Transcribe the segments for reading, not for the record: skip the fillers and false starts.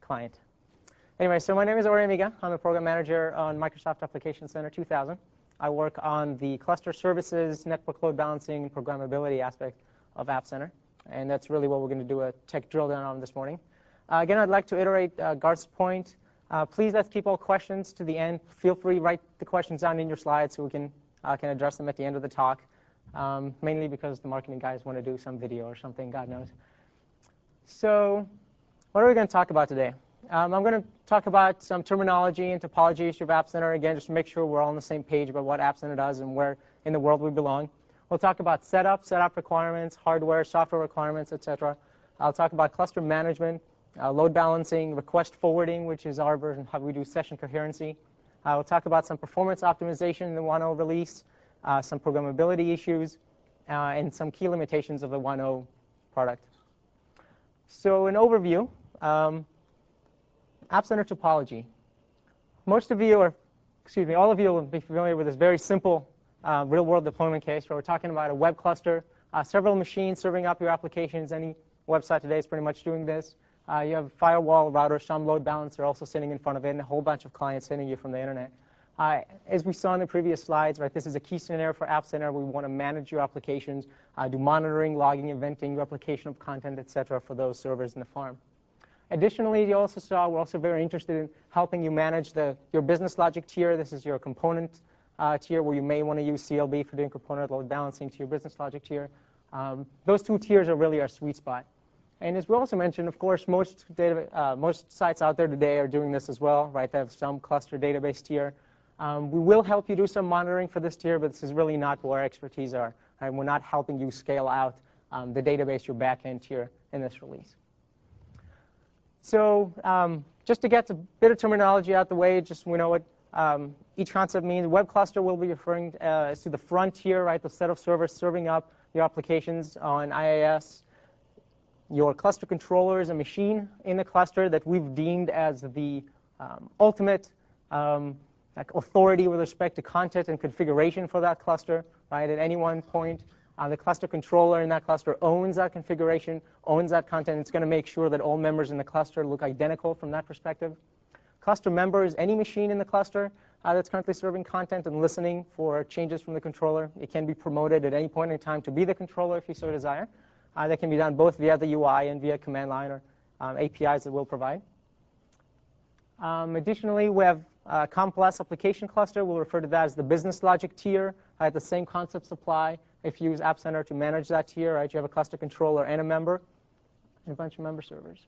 client. Anyway, so my name is Ori Amiga. I'm a program manager on Microsoft Application Center 2000. I work on the cluster services, network load balancing, and programmability aspect of AppCenter. And that's really what we're going to do a tech drill down on this morning. Again, I'd like to iterate Garth's point. Please let's keep all questions to the end. Feel free to write the questions down in your slides so we can address them at the end of the talk, mainly because the marketing guys want to do some video or something, God knows. So what are we going to talk about today? I'm going to talk about some terminology and topology of AppCenter, again, just to make sure we're all on the same page about what AppCenter does and where in the world we belong. We'll talk about setup requirements, hardware, software requirements, etc. I'll talk about cluster management, load balancing, request forwarding, which is our version of how we do session coherency. We'll talk about some performance optimization in the 1.0 release, some programmability issues, and some key limitations of the 1.0 product. So an overview. AppCenter topology. Most of you, all of you will be familiar with this very simple real-world deployment case where we're talking about a web cluster, several machines serving up your applications. Any website today is pretty much doing this. You have a firewall, router, some load balancer also sitting in front of it, and a whole bunch of clients sending you from the internet. As we saw in the previous slides, right, this is a key scenario for AppCenter. We want to manage your applications, do monitoring, logging, eventing, replication of content, etc. for those servers in the farm. Additionally, you also saw we're also very interested in helping you manage your business logic tier. This is your component tier where you may want to use CLB for doing component load balancing to your business logic tier. Those two tiers are really our sweet spot. And as we also mentioned, of course, most sites out there today are doing this as well, right? They have some cluster database tier. We will help you do some monitoring for this tier, but this is really not where our expertise are. Right? We're not helping you scale out the database, your backend tier, in this release. So just to get a bit of terminology out the way, just we know what each concept means. Web cluster will be referring to the frontier, right? The set of servers serving up your applications on IaaS. Your cluster controller is a machine in the cluster that we've deemed as the ultimate authority with respect to content and configuration for that cluster, right? At any one point, the cluster controller in that cluster owns that configuration, owns that content. It's going to make sure that all members in the cluster look identical from that perspective. Cluster member is any machine in the cluster that's currently serving content and listening for changes from the controller. It can be promoted at any point in time to be the controller if you so desire. That can be done both via the UI and via command line or APIs that we'll provide. Additionally, we have COM+ application cluster. We'll refer to that as the business logic tier. The same concepts apply if you use AppCenter to manage that tier. Right? You have a cluster controller and a member and a bunch of member servers.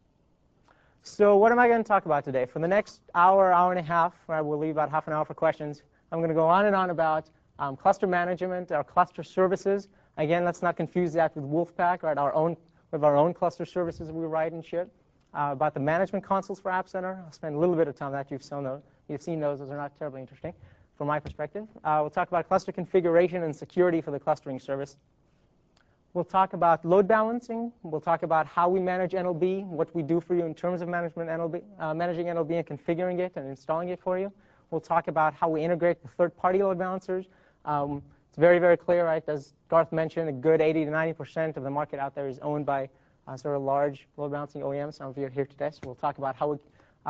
So what am I going to talk about today? For the next hour, hour and a half, right, we'll leave about half an hour for questions. I'm going to go on and on about cluster management, our cluster services. Again, let's not confuse that with Wolfpack. Right? We have our own cluster services we write and ship. About the management consoles for AppCenter. I'll spend a little bit of time on that. You've seen those. Those are not terribly interesting from my perspective. We'll talk about cluster configuration and security for the clustering service. We'll talk about load balancing. We'll talk about how we manage NLB, what we do for you in terms of managing NLB and configuring it and installing it for you. We'll talk about how we integrate the third-party load balancers. It's very, very clear, right? As Garth mentioned, a good 80 to 90% of the market out there is owned by sort of large load balancing OEMs. Some of you are here today, so we'll talk about how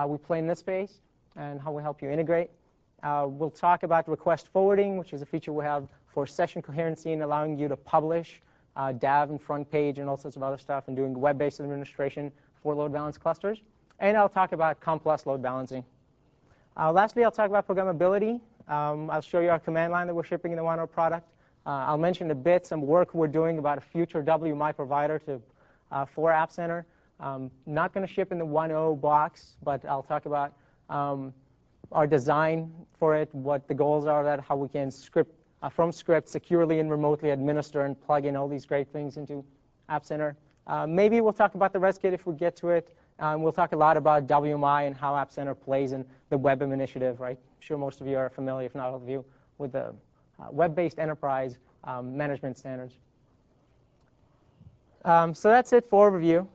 we play in this space and how we help you integrate. We'll talk about request forwarding, which is a feature we have for session coherency and allowing you to publish DAV and front page and all sorts of other stuff and doing web-based administration for load balance clusters. And I'll talk about COM+ load balancing. Lastly, I'll talk about programmability. I'll show you our command line that we're shipping in the 1.0 product. I'll mention a bit some work we're doing about a future WMI provider for AppCenter. Not going to ship in the 1.0 box, but I'll talk about our design for it, what the goals are of that, how we can from script securely and remotely administer and plug in all these great things into AppCenter. Maybe we'll talk about the REST kit if we get to it. We'll talk a lot about WMI and how AppCenter plays in the WebM initiative. Right? I'm sure most of you are familiar, if not all of you, with the web-based enterprise management standards. So that's it for overview.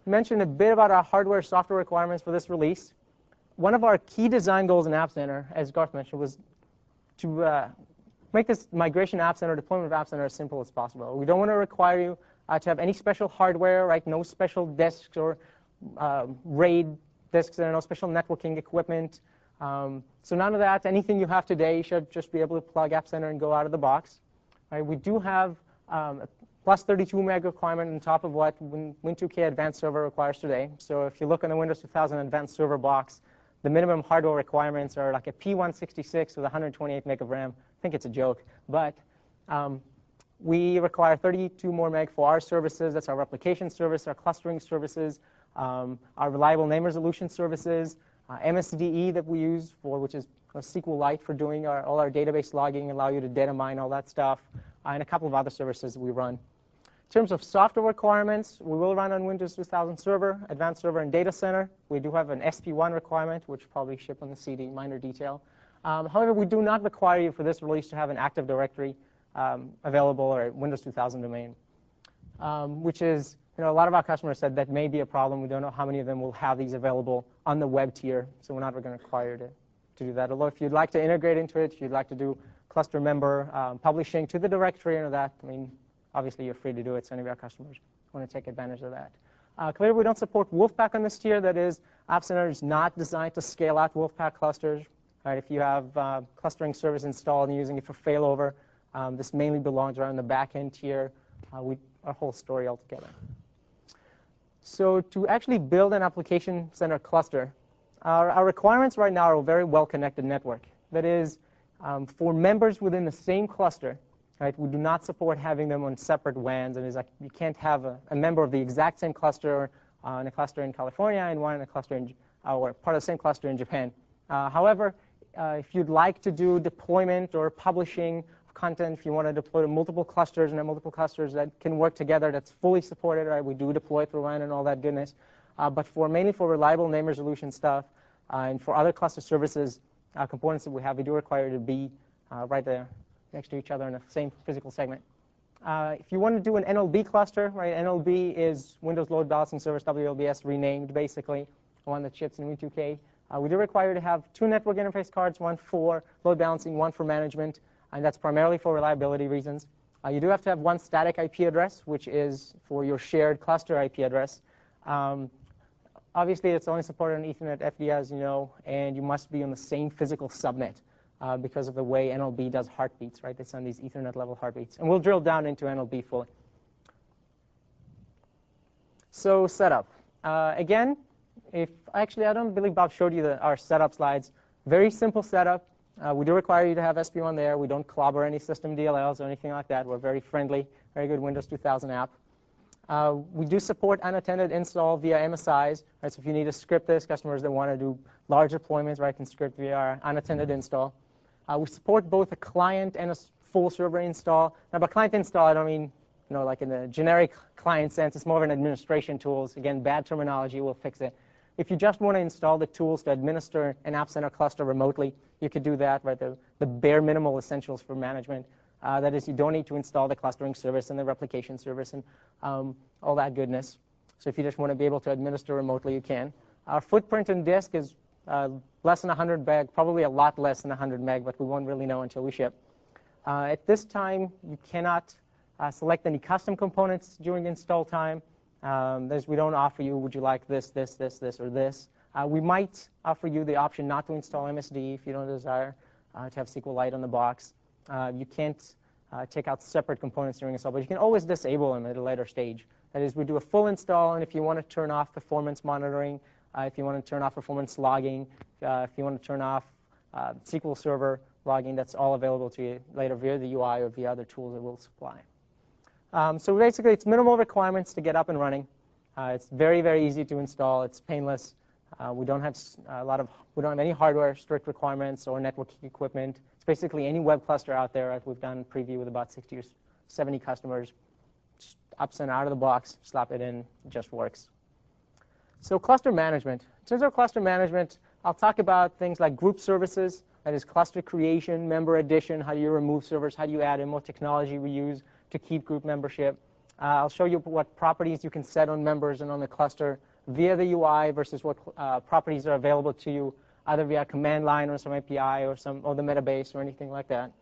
Mentioned a bit about our hardware software requirements for this release. One of our key design goals in AppCenter, as Garth mentioned, was to make this migration to AppCenter, deployment of AppCenter as simple as possible. We don't want to require you to have any special hardware, right? No special desks or RAID disks. There are no special networking equipment. So none of that. Anything you have today, you should just be able to plug AppCenter and go out of the box. Right? We do have a plus 32 meg requirement on top of what Win2K Advanced Server requires today. So if you look in the Windows 2000 Advanced Server box, the minimum hardware requirements are like a P166 with 128 meg of RAM. I think it's a joke. But we require 32 more meg for our services. That's our replication service, our clustering services, our reliable name resolution services, MSDE that we use for, which is SQLite for doing all our database logging, allow you to data mine all that stuff, and a couple of other services that we run. In terms of software requirements, we will run on Windows 2000 Server, Advanced Server, and Data Center. We do have an SP1 requirement, which will probably ship on the CD, minor detail. However, we do not require you for this release to have an Active Directory available or a Windows 2000 domain, which is, a lot of our customers said that may be a problem. We don't know how many of them will have these available on the web tier, so we're not going to require you to do that. Although if you'd like to integrate into it, if you'd like to do cluster member publishing to the directory and that, obviously you're free to do it, so any of our customers want to take advantage of that. Clearly, we don't support Wolfpack on this tier. That is, AppCenter is not designed to scale out Wolfpack clusters. Right? If you have clustering service installed and using it for failover, this mainly belongs around the back-end tier. Our whole story altogether. So to actually build an application center cluster, our requirements right now are a very well-connected network. That is, for members within the same cluster, right, we do not support having them on separate WANs. And it's like you can't have a member of the exact same cluster in a cluster in California and one in a cluster or part of the same cluster in Japan. However, if you'd like to do deployment or publishing of content, if you want to deploy to multiple clusters and multiple clusters that can work together, that's fully supported. Right? We do deploy through WAN and all that goodness. But mainly for reliable name resolution stuff and for other cluster services, components that we have, we do require to be right there next to each other in the same physical segment. If you want to do an NLB cluster, right, NLB is Windows Load Balancing Service, WLBS renamed, basically, the one that ships in Win2K. We do require to have 2 network interface cards, one for load balancing, one for management, and that's primarily for reliability reasons. You do have to have one static IP address, which is for your shared cluster IP address. Obviously, it's only supported on Ethernet FD, as you know, and you must be on the same physical subnet because of the way NLB does heartbeats, right? They send these Ethernet-level heartbeats. And we'll drill down into NLB fully. So setup. Again, actually, I don't believe Bob showed you our setup slides. Very simple setup. We do require you to have SP1 there. We don't clobber any system DLLs or anything like that. We're very friendly, very good Windows 2000 app. We do support unattended install via MSIs. Right? So if you need to script this, customers that want to do large deployments, right, can script via our unattended install. We support both a client and a full server install. Now, by client install, I don't mean like in the generic client sense. It's more of an administration tools. Again, bad terminology. We'll fix it. If you just want to install the tools to administer an AppCenter cluster remotely, you could do that, right? The bare minimal essentials for management. That is, you don't need to install the clustering service and the replication service and all that goodness. So if you just want to be able to administer remotely, you can. Our footprint in disk is less than 100 meg, probably a lot less than 100 meg, but we won't really know until we ship. At this time, you cannot select any custom components during install time. We don't offer you, would you like this, this, this, this, or this. We might offer you the option not to install MSD if you don't desire to have SQLite on the box. You can't take out separate components during install, but you can always disable them at a later stage. That is, we do a full install, and if you want to turn off performance monitoring, if you want to turn off performance logging, if you want to turn off SQL Server logging, that's all available to you later via the UI or via other tools that we'll supply. So basically, it's minimal requirements to get up and running. It's very, very easy to install. It's painless. We don't have any hardware strict requirements or networking equipment. It's basically any web cluster out there. We've done preview with about 60 or 70 customers. Just AppCenter out of the box, slap it in, it just works. So cluster management. In terms of cluster management, I'll talk about things like group services. That is cluster creation, member addition. How do you remove servers? How do you add in what technology we use to keep group membership? I'll show you what properties you can set on members and on the cluster via the UI versus what properties are available to you either via command line or some API or the metabase or anything like that.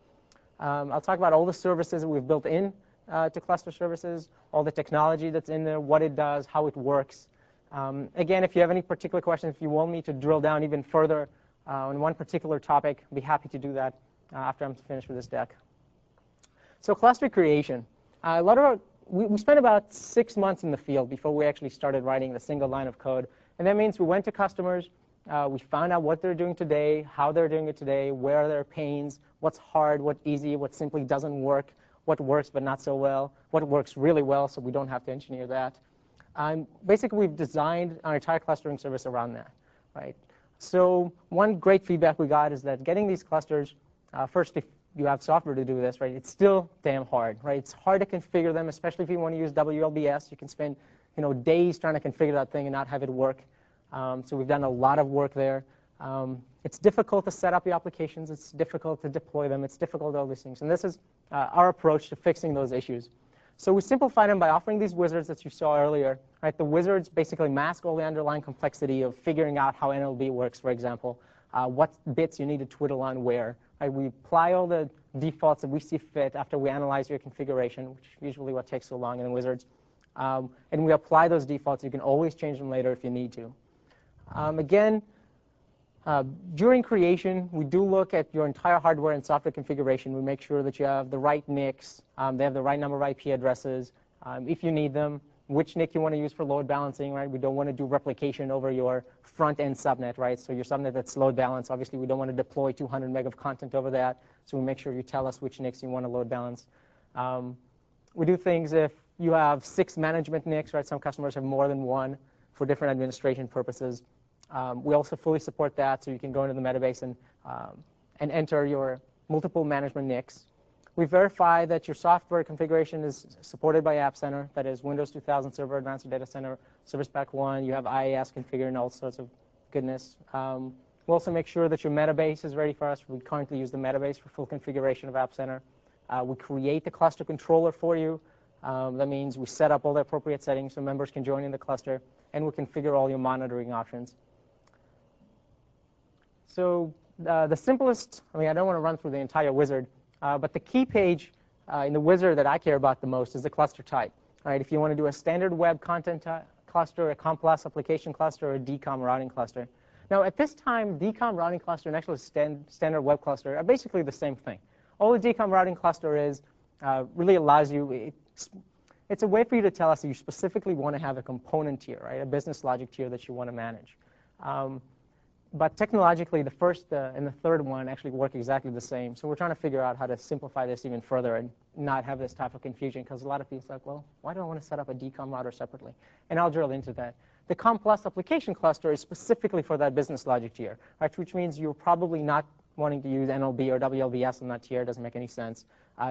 I'll talk about all the services that we've built in to cluster services, all the technology that's in there, what it does, how it works. Again, if you have any particular questions, if you want me to drill down even further on one particular topic, I'd be happy to do that after I'm finished with this deck. So cluster creation. We spent about 6 months in the field before we actually started writing the single line of code. And that means we went to customers, we found out what they're doing today, how they're doing it today, where are their pains, what's hard, what's easy, what simply doesn't work, what works but not so well, what works really well so we don't have to engineer that. Basically, we've designed our entire clustering service around that, right? So one great feedback we got is that getting these clusters, first, if you have software to do this, right, it's still damn hard, right? It's hard to configure them, especially if you want to use WLBS. You can spend days trying to configure that thing and not have it work. So we've done a lot of work there. It's difficult to set up the applications. It's difficult to deploy them. It's difficult, all these things. And this is our approach to fixing those issues. So we simplified them by offering these wizards that you saw earlier. Right? The wizards basically mask all the underlying complexity of figuring out how NLB works, for example, what bits you need to twiddle on where. Right? We apply all the defaults that we see fit after we analyze your configuration, which is usually what takes so long in wizards. And we apply those defaults. You can always change them later if you need to. Again, during creation, we do look at your entire hardware and software configuration. We make sure that you have the right NICs, they have the right number of IP addresses, if you need them, which NIC you want to use for load balancing, right? We don't want to do replication over your front-end subnet, right? So your subnet that's load balanced, obviously we don't want to deploy 200 meg of content over that, so we make sure you tell us which NICs you want to load balance. We do things if you have 6 management NICs, right? Some customers have more than one for different administration purposes. We also fully support that, so you can go into the metabase and enter your multiple management NICs. We verify that your software configuration is supported by AppCenter, that is Windows 2000 Server, Advanced Data Center, Service Pack 1. You have IAS configured and all sorts of goodness. We also make sure that your metabase is ready for us. We currently use the metabase for full configuration of AppCenter. We create the cluster controller for you. That means we set up all the appropriate settings so members can join in the cluster, and we configure all your monitoring options. So the simplest, I don't want to run through the entire wizard, but the key page in the wizard that I care about the most is the cluster type. Right? If you want to do a standard web content cluster, a complex application cluster, or a DCOM routing cluster. Now, at this time, DCOM routing cluster and actually standard web cluster are basically the same thing. All the DCOM routing cluster is really allows you, it's a way for you to tell us that you specifically want to have a component tier, right? A business logic tier that you want to manage. But technologically, the first and the third one actually work exactly the same. So we're trying to figure out how to simplify this even further and not have this type of confusion, because a lot of people are like, well, why do I want to set up a DCOM router separately? And I'll drill into that. The COM+ application cluster is specifically for that business logic tier, right? Which means you're probably not wanting to use NLB or WLBS on that tier. It doesn't make any sense.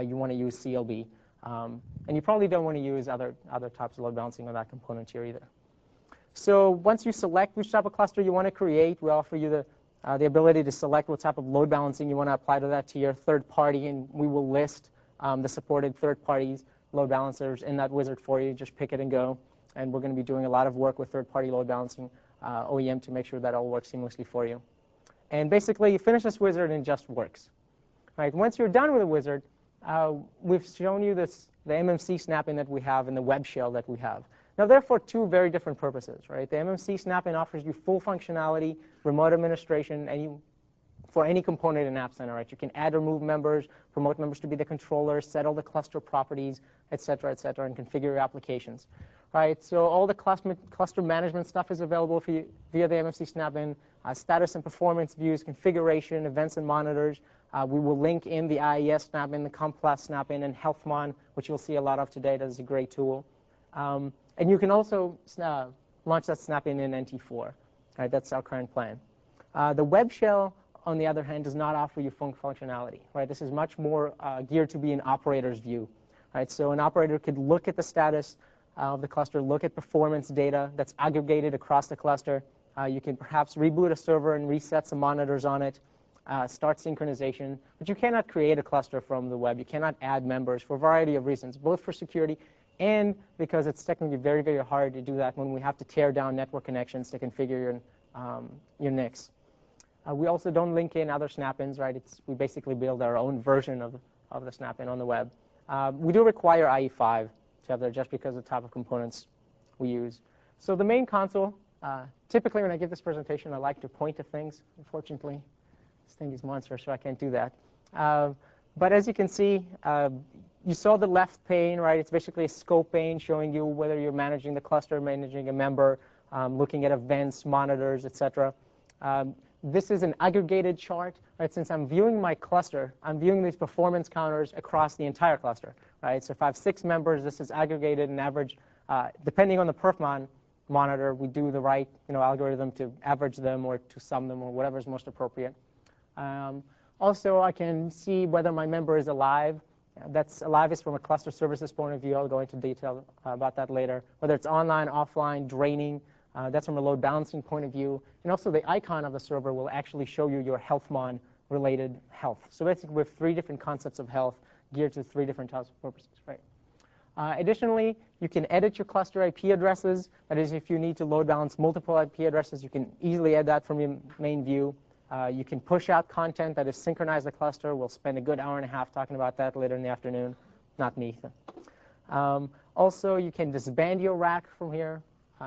You want to use CLB. And you probably don't want to use other types of load balancing on that component tier either. So once you select which type of cluster you want to create, we offer you the ability to select what type of load balancing you want to apply to that tier, third party, and we will list the supported third parties load balancers in that wizard for you. Just pick it and go. And we're going to be doing a lot of work with third party load balancing OEM to make sure that all works seamlessly for you. And basically, you finish this wizard and it just works. Right? Once you're done with the wizard, we've shown you the MMC snapping that we have and the web shell that we have. Now, they're for two very different purposes, right? The MMC snapping offers you full functionality, remote administration, for any component in AppCenter, right? You can add or remove members, promote members to be the controllers, set all the cluster properties, et cetera, and configure your applications, right? So all the cluster management stuff is available for you via the MMC snap-in, status and performance views, configuration, events and monitors. We will link in the IES snap-in, the COM+ snap-in, and HealthMon, which you'll see a lot of today. That is a great tool. And you can also launch that snap-in NT4. Right? That's our current plan. The web shell, on the other hand, does not offer you full functionality. Right? This is much more geared to be an operator's view. Right? So an operator could look at the status of the cluster, look at performance data that's aggregated across the cluster. You can perhaps reboot a server and reset some monitors on it, start synchronization. But you cannot create a cluster from the web. You cannot add members for a variety of reasons, both for security and because it's technically very, very hard to do that when we have to tear down network connections to configure your NICs. We also don't link in other snap-ins, right? We basically build our own version of the snap-in on the web. We do require IE5 to have there just because of the type of components we use. So the main console, typically when I give this presentation, I like to point to things. Unfortunately, this thing is monstrous, so I can't do that. But as you can see, you saw the left pane, right? It's basically a scope pane showing you whether you're managing the cluster, managing a member, looking at events, monitors, etc. This is an aggregated chart, right? Since I'm viewing my cluster, I'm viewing these performance counters across the entire cluster, right? So if I have 6 members, this is aggregated and average. Depending on the perfmon monitor, we do the right algorithm to average them or to sum them or whatever is most appropriate. Also, I can see whether my member is alive. That's alive is from a cluster services point of view. I'll go into detail about that later. Whether it's online, offline, draining. That's from a load balancing point of view. And also the icon of the server will actually show you your healthmon related health. So basically we have 3 different concepts of health geared to 3 different types of purposes, right? Additionally, you can edit your cluster IP addresses. That is, if you need to load balance multiple IP addresses, you can easily add that from your main view. You can push out content that is synchronize the cluster. We'll spend a good hour and a half talking about that later in the afternoon. Not me. Also, you can disband your rack from here.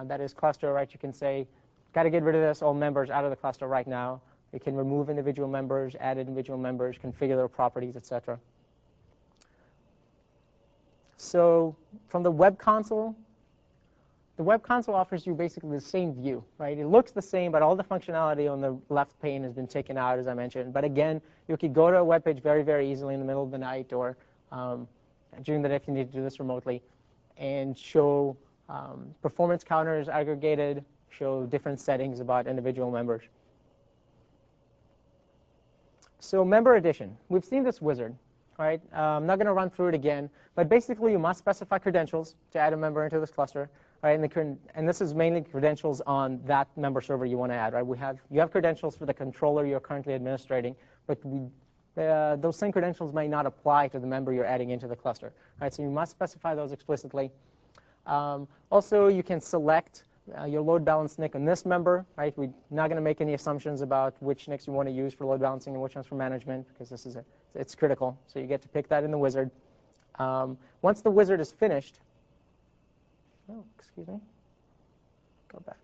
That is cluster, right? You can say, got to get rid of this, all members out of the cluster right now. You can remove individual members, add individual members, configure their properties, etc. So from the web console offers you basically the same view, right? It looks the same, but all the functionality on the left pane has been taken out, as I mentioned. But again, you could go to a web page very, very easily in the middle of the night or during the day if you need to do this remotely and show performance counters aggregated, show different settings about individual members. So member addition. We've seen this wizard, right? I'm not going to run through it again, but basically you must specify credentials to add a member into this cluster, right? And this is mainly credentials on that member server you want to add, right? You have credentials for the controller you're currently administrating, but those same credentials may not apply to the member you're adding into the cluster, right? So you must specify those explicitly. Also, you can select your load balance NIC on this member, right? We're not going to make any assumptions about which NICs you want to use for load balancing and which ones for management, because it's critical. So you get to pick that in the wizard. Once the wizard is finished, excuse me, go back.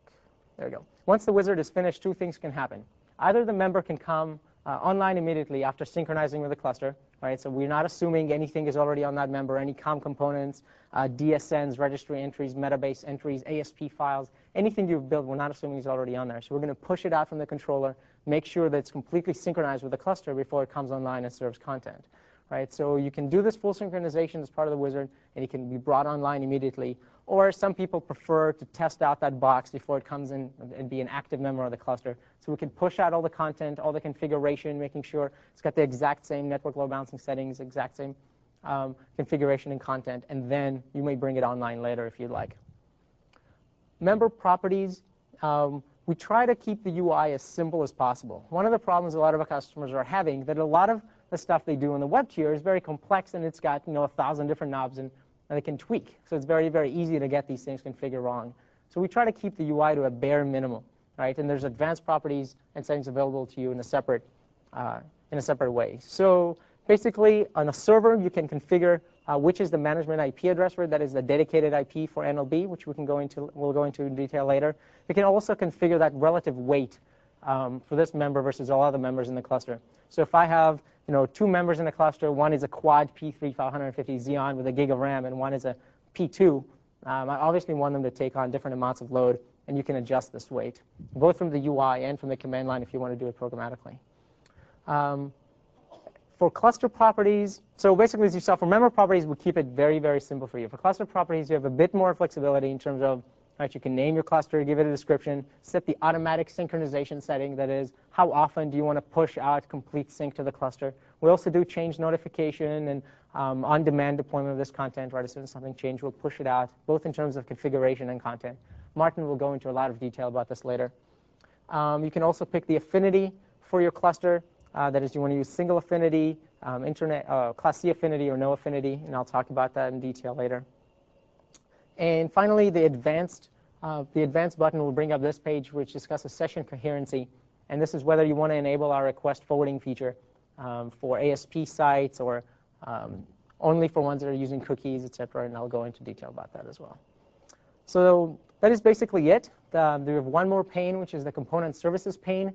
There we go. Once the wizard is finished, 2 things can happen. Either the member can come online immediately after synchronizing with the cluster, right? So we're not assuming anything is already on that member, any COM components, DSNs, registry entries, metabase entries, ASP files, anything you've built, we're not assuming is already on there. So we're going to push it out from the controller, make sure that it's completely synchronized with the cluster before it comes online and serves content, right? So you can do this full synchronization as part of the wizard, and it can be brought online immediately. Or some people prefer to test out that box before it comes in and be an active member of the cluster. So we can push out all the content, all the configuration, making sure it's got the exact same network load balancing settings, exact same configuration and content, and then you may bring it online later if you'd like. Member properties, we try to keep the UI as simple as possible. One of the problems a lot of our customers are having that a lot of the stuff they do in the web tier is very complex, and it's got 1,000 different knobs and they can tweak. So it's very, very easy to get these things configured wrong. So we try to keep the UI to a bare minimum, right? And there's advanced properties and settings available to you in a separate way. So basically, on a server, you can configure which is the management IP address, where that is the dedicated IP for NLB, which we'll go into in detail later. We can also configure that relative weight for this member versus all other members in the cluster. So if I have 2 members in the cluster, one is a quad P3 550 Xeon with a gig of RAM, and one is a P2, I obviously want them to take on different amounts of load, and you can adjust this weight, both from the UI and from the command line if you want to do it programmatically. For cluster properties, so basically as you saw, for member properties, we keep it very, very simple for you. For cluster properties, you have a bit more flexibility in terms of, right, you can name your cluster, give it a description, set the automatic synchronization setting, that is, how often do you want to push out complete sync to the cluster. We also do change notification and on-demand deployment of this content, right? As soon as something changes, we'll push it out, both in terms of configuration and content. Martin will go into a lot of detail about this later. You can also pick the affinity for your cluster. That is, you want to use single affinity, Class C affinity, or no affinity, and I'll talk about that in detail later. And finally, the advanced button will bring up this page, which discusses session coherency. And this is whether you want to enable our request forwarding feature for ASP sites or only for ones that are using cookies, et cetera. And I'll go into detail about that as well. So that is basically it. We have one more pane, which is the component services pane.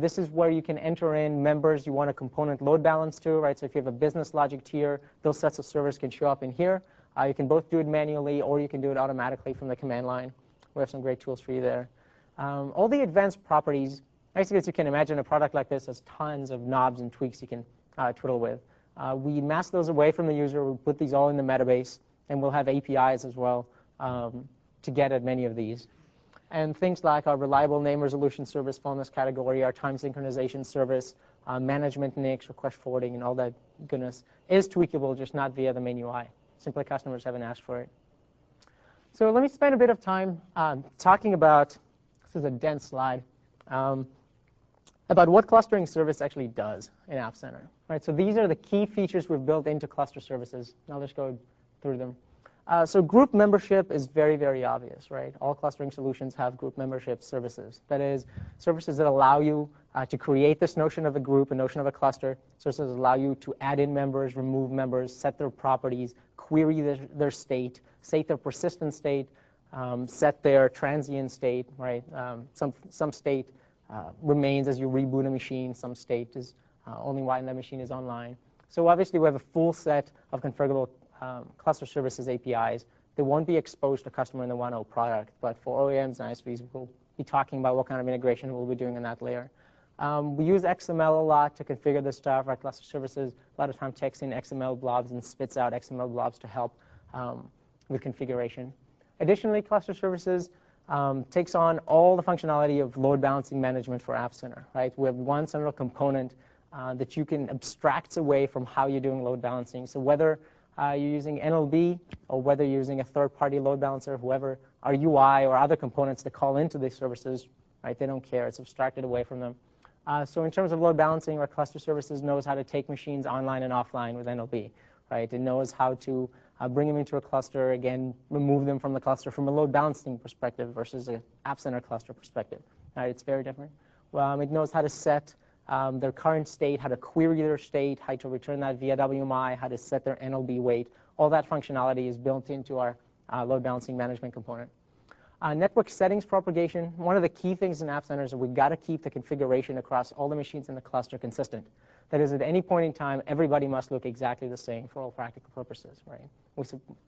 This is where you can enter in members you want a component load balance to, right? So if you have a business logic tier, those sets of servers can show up in here. You can both do it manually, or you can do it automatically from the command line. We have some great tools for you there. All the advanced properties, basically, as you can imagine, a product like this has tons of knobs and tweaks you can twiddle with. We mask those away from the user. We put these all in the metabase, and we'll have APIs as well to get at many of these. And things like our reliable name resolution service fall in this category, our time synchronization service, management NICs, request forwarding, and all that goodness is tweakable, just not via the main UI. Simply customers haven't asked for it. So let me spend a bit of time talking about, this is a dense slide, about what clustering service actually does in AppCenter. Right? So these are the key features we've built into cluster services. I'll just go through them. So group membership is very, very obvious, right? All clustering solutions have group membership services. That is, services that allow you to create this notion of a group, a notion of a cluster. Services that allow you to add in members, remove members, set their properties, query their state, set their persistent state, set their transient state, right? Some state remains as you reboot a machine. Some state is only when that machine is online. So obviously, we have a full set of configurable cluster services APIs. They won't be exposed to customer in the 1.0 product, but for OEMs and ISVs, we'll be talking about what kind of integration we'll be doing in that layer. We use XML a lot to configure this stuff. Our cluster services a lot of time takes in XML blobs and spits out XML blobs to help with configuration. Additionally, cluster services takes on all the functionality of load balancing management for AppCenter. Right? We have one central component that you can abstract away from how you're doing load balancing. So whether you're using NLB or whether you're using a third-party load balancer, whoever, our UI or other components that call into these services, right, they don't care. It's abstracted away from them. So in terms of load balancing, our cluster services knows how to take machines online and offline with NLB. Right? It knows how to bring them into a cluster, again, remove them from the cluster from a load balancing perspective versus an AppCenter cluster perspective. Right? It's very different. It knows how to set their current state, how to query their state, how to return that via WMI, how to set their NLB weight. All that functionality is built into our load balancing management component. Network settings propagation, one of the key things in AppCenter is that we've got to keep the configuration across all the machines in the cluster consistent. That is, at any point in time, everybody must look exactly the same for all practical purposes. Right?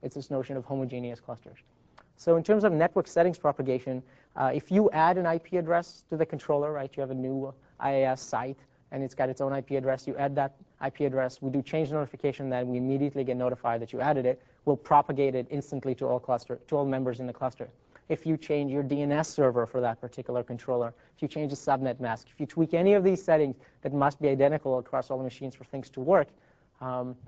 It's this notion of homogeneous clusters. So in terms of network settings propagation, if you add an IP address to the controller, right, you have a new IIS site, and it's got its own IP address. You add that IP address. We do change notification, then we immediately get notified that you added it. We'll propagate it instantly to all members in the cluster. If you change your DNS server for that particular controller, if you change the subnet mask, if you tweak any of these settings that must be identical across all the machines for things to work,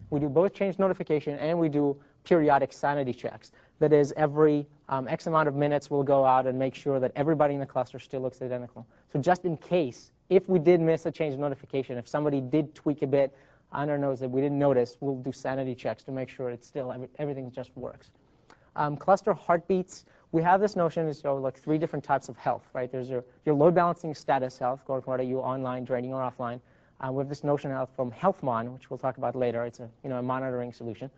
we do both change notification and we do periodic sanity checks. That is, every X amount of minutes we'll go out and make sure that everybody in the cluster still looks identical. So just in case, if we did miss a change notification, if somebody did tweak a bit on our nose that we didn't notice, we'll do sanity checks to make sure it's still everything just works. Cluster heartbeats. We have this notion of like 3 different types of health. Right? There's your load balancing status health, going from are you online, draining, or offline. We have this notion of from HealthMon, which we'll talk about later. It's a monitoring solution.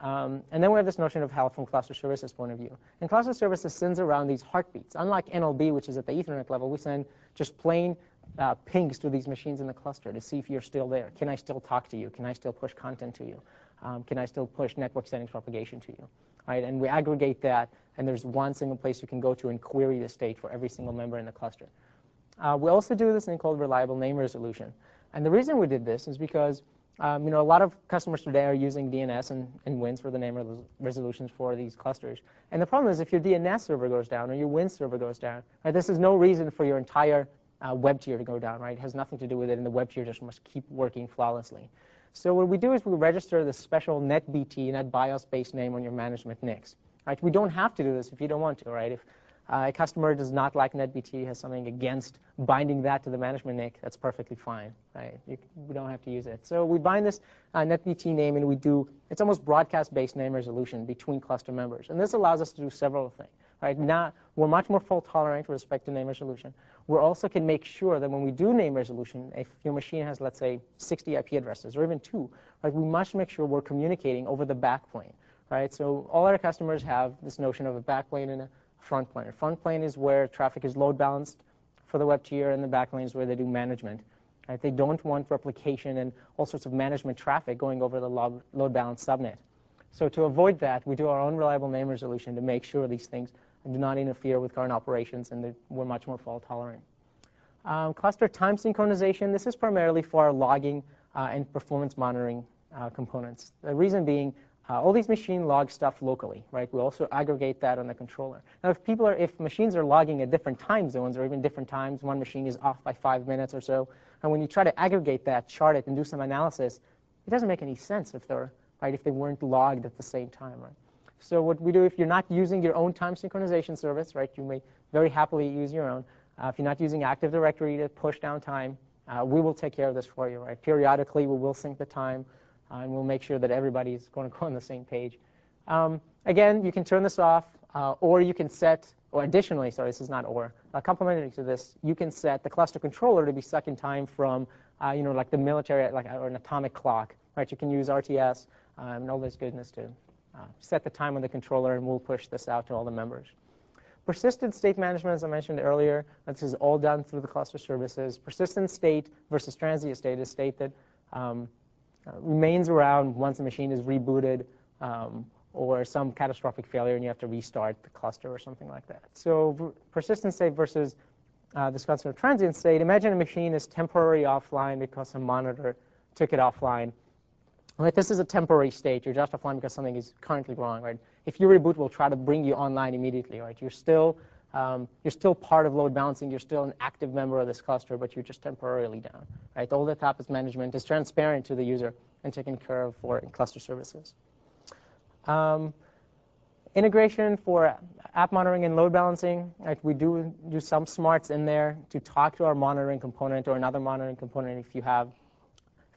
And then we have this notion of health from cluster services point of view. And cluster services sends around these heartbeats. Unlike NLB, which is at the Ethernet level, we send just plain pings to these machines in the cluster to see if you're still there. Can I still talk to you? Can I still push content to you? Can I still push network settings propagation to you? Right? And we aggregate that, and there's one single place you can go to and query the state for every single member in the cluster. We also do this thing called reliable name resolution. And the reason we did this is because a lot of customers today are using DNS and WINS for the name resolutions for these clusters. And the problem is if your DNS server goes down or your WINS server goes down, right, this is no reason for your entire web tier to go down. Right? It has nothing to do with it, and the web tier just must keep working flawlessly. So what we do is we register the special NetBT, NetBIOS-based name on your management NICs. Right? We don't have to do this if you don't want to. Right? If a customer does not like NetBT, has something against binding that to the management NIC, that's perfectly fine. Right? We don't have to use it. So we bind this NetBT name, and we do, it's almost broadcast-based name resolution between cluster members. And this allows us to do several things. Right? Now, we're much more fault-tolerant with respect to name resolution. We also can make sure that when we do name resolution, if your machine has, let's say, 60 IP addresses or even 2, right, we must make sure we're communicating over the backplane. Right? So all our customers have this notion of a backplane and front plane. Front plane is where traffic is load balanced for the web tier, and the back lane is where they do management. Right? They don't want replication and all sorts of management traffic going over the load balance subnet. So to avoid that, we do our own reliable name resolution to make sure these things do not interfere with current operations, and that we're much more fault tolerant. Cluster time synchronization. This is primarily for our logging and performance monitoring components. The reason being, all these machines log stuff locally, right? We also aggregate that on the controller. Now, if machines are logging at different time zones or even different times, one machine is off by 5 minutes or so, and when you try to aggregate that, chart it, and do some analysis, it doesn't make any sense if they weren't logged at the same time, right? So what we do, if you're not using your own time synchronization service, right, you may very happily use your own. If you're not using Active Directory to push down time, we will take care of this for you, right? Periodically, we will sync the time, and we'll make sure that everybody's going to go on the same page. Again, you can turn this off, or you can set, or additionally, sorry, this is not or, complementary to this, you can set the cluster controller to be sucking time from, like the military, or an atomic clock, right? You can use RTS and all this goodness to set the time on the controller, and we'll push this out to all the members. Persistent state management, as I mentioned earlier, this is all done through the cluster services. Persistent state versus transient state is state that remains around once the machine is rebooted or some catastrophic failure and you have to restart the cluster or something like that. So persistent state versus this concept of transient state. Imagine a machine is temporarily offline because a monitor took it offline. Right, this is a temporary state. You're just offline because something is currently wrong. Right? If you reboot, we'll try to bring you online immediately. Right? You're still part of load balancing. You're still an active member of this cluster, but you're just temporarily down. Right? All the topics management is transparent to the user and taken care of for cluster services. Integration for app monitoring and load balancing. Right? We do some smarts in there to talk to our monitoring component or another monitoring component if you have.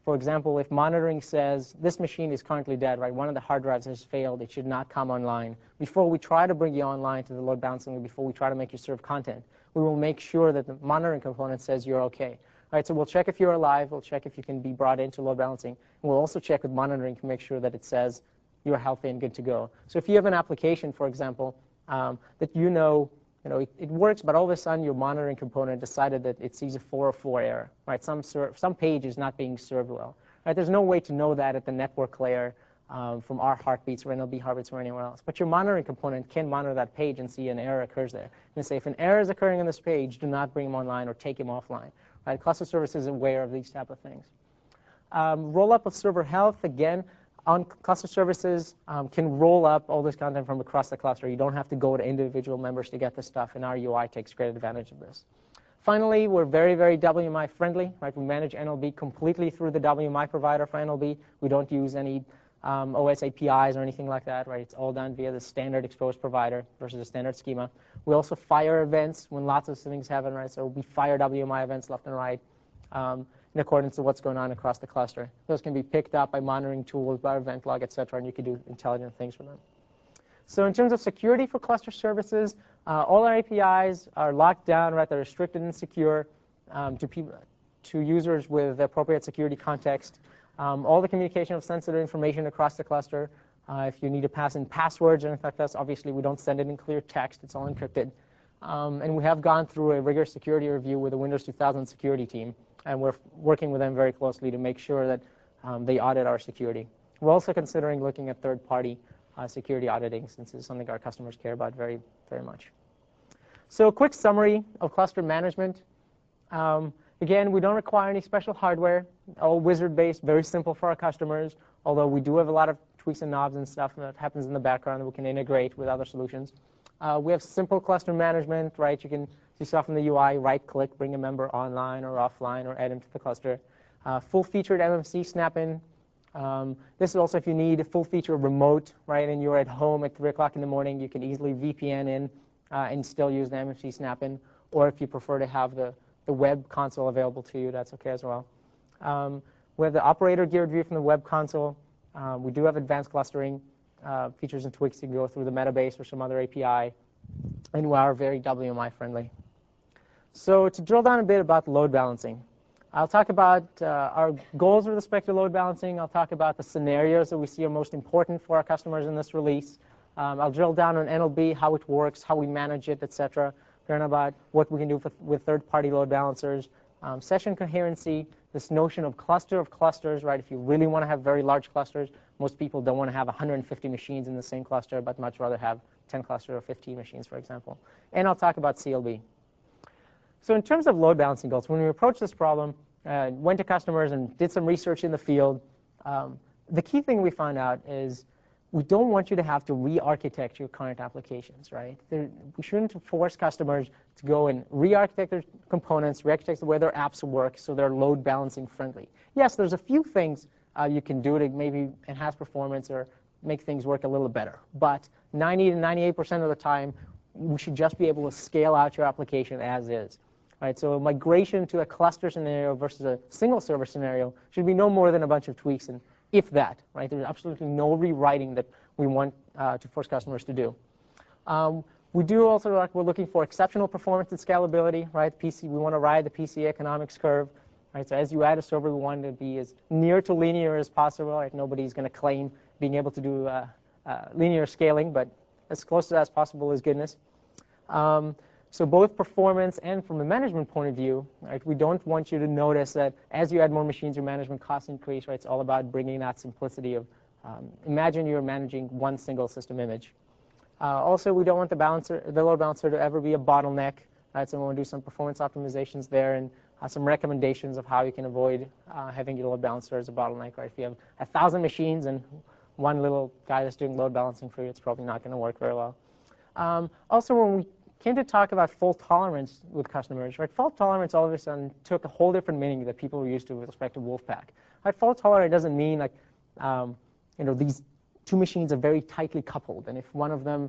For example, if monitoring says this machine is currently dead, right? One of the hard drives has failed, it should not come online. Before we try to bring you online to the load balancing, before we try to make you serve content, we will make sure that the monitoring component says you're okay. Right? So we'll check if you're alive, we'll check if you can be brought into load balancing, and we'll also check with monitoring to make sure that it says you're healthy and good to go. So if you have an application, for example, that it works, but all of a sudden your monitoring component decided that it sees a 404 error, right? Some page is not being served well, right? There's no way to know that at the network layer from our heartbeats or NLB heartbeats or anywhere else. But your monitoring component can monitor that page and see an error occurs there. And say, if an error is occurring on this page, do not bring him online or take him offline, right? Cluster service is aware of these type of things. Roll-up of server health, again, on cluster services can roll up all this content from across the cluster. You don't have to go to individual members to get this stuff, and our UI takes great advantage of this. Finally, we're very, very WMI friendly. Right? We manage NLB completely through the WMI provider for NLB. We don't use any OS APIs or anything like that. Right? It's all done via the standard exposed provider versus a standard schema. We also fire events when lots of things happen. Right? So we fire WMI events left and right. In accordance to what's going on across the cluster. Those can be picked up by monitoring tools, by event log, et cetera, and you can do intelligent things for them. So in terms of security for cluster services, all our APIs are locked down, right? They're restricted and secure to users with appropriate security context. All the communication of sensitive information across the cluster. If you need to pass in passwords or anything like that, obviously we don't send it in clear text. It's all encrypted. And we have gone through a rigorous security review with the Windows 2000 security team. And we're working with them very closely to make sure that they audit our security. We're also considering looking at third-party security auditing, since it's something our customers care about very, very much. So a quick summary of cluster management. Again, we don't require any special hardware, all wizard-based, very simple for our customers, although we do have a lot of tweaks and knobs and stuff that happens in the background that we can integrate with other solutions. We have simple cluster management, right? You can see stuff in the UI, right-click, bring a member online or offline, or add him to the cluster. Full-featured MMC snap-in. This is also if you need a full-feature remote, right, and you're at home at 3 o'clock in the morning, you can easily VPN in and still use the MMC snap-in. Or if you prefer to have the web console available to you, that's okay as well. We have the operator-geared view from the web console. We do have advanced clustering features and tweaks. You can go through the Metabase or some other API. And we are very WMI friendly. So to drill down a bit about load balancing, I'll talk about our goals with respect to load balancing. I'll talk about the scenarios that we see are most important for our customers in this release. I'll drill down on NLB, how it works, how we manage it, etc. Learn about what we can do with third-party load balancers, session coherency, this notion of cluster of clusters, right? If you really want to have very large clusters, most people don't want to have 150 machines in the same cluster, but much rather have 10 clusters or 15 machines, for example. And I'll talk about CLB. So in terms of load balancing goals, when we approached this problem, went to customers and did some research in the field, the key thing we found out is we don't want you to have to re-architect your current applications, right? We shouldn't force customers to go and re-architect their components, re-architect the way their apps work so they're load balancing friendly. Yes, there's a few things you can do to maybe enhance performance or make things work a little better. But 90 to 98% of the time, we should just be able to scale out your application as is. Right, so migration to a cluster scenario versus a single server scenario should be no more than a bunch of tweaks, and if that. Right, there's absolutely no rewriting that we want to force customers to do. We do also we're looking for exceptional performance and scalability. Right, we want to ride the PC economics curve. Right, so as you add a server, we want it to be as near to linear as possible. Right, nobody's going to claim being able to do linear scaling, but as close to that as possible is goodness. So both performance and from a management point of view, right, we don't want you to notice that as you add more machines, your management costs increase. Right, it's all about bringing that simplicity of imagine you're managing one single system image. Also, we don't want the load balancer to ever be a bottleneck. Right, so we want to do some performance optimizations there and some recommendations of how you can avoid having your load balancer as a bottleneck. Right, if you have 1,000 machines and one little guy that's doing load balancing for you, it's probably not going to work very well. Also, when we came to talk about fault tolerance with customers, right? Fault tolerance all of a sudden took a whole different meaning that people were used to with respect to Wolfpack. Right? Fault tolerant doesn't mean like, these two machines are very tightly coupled, and if one of them,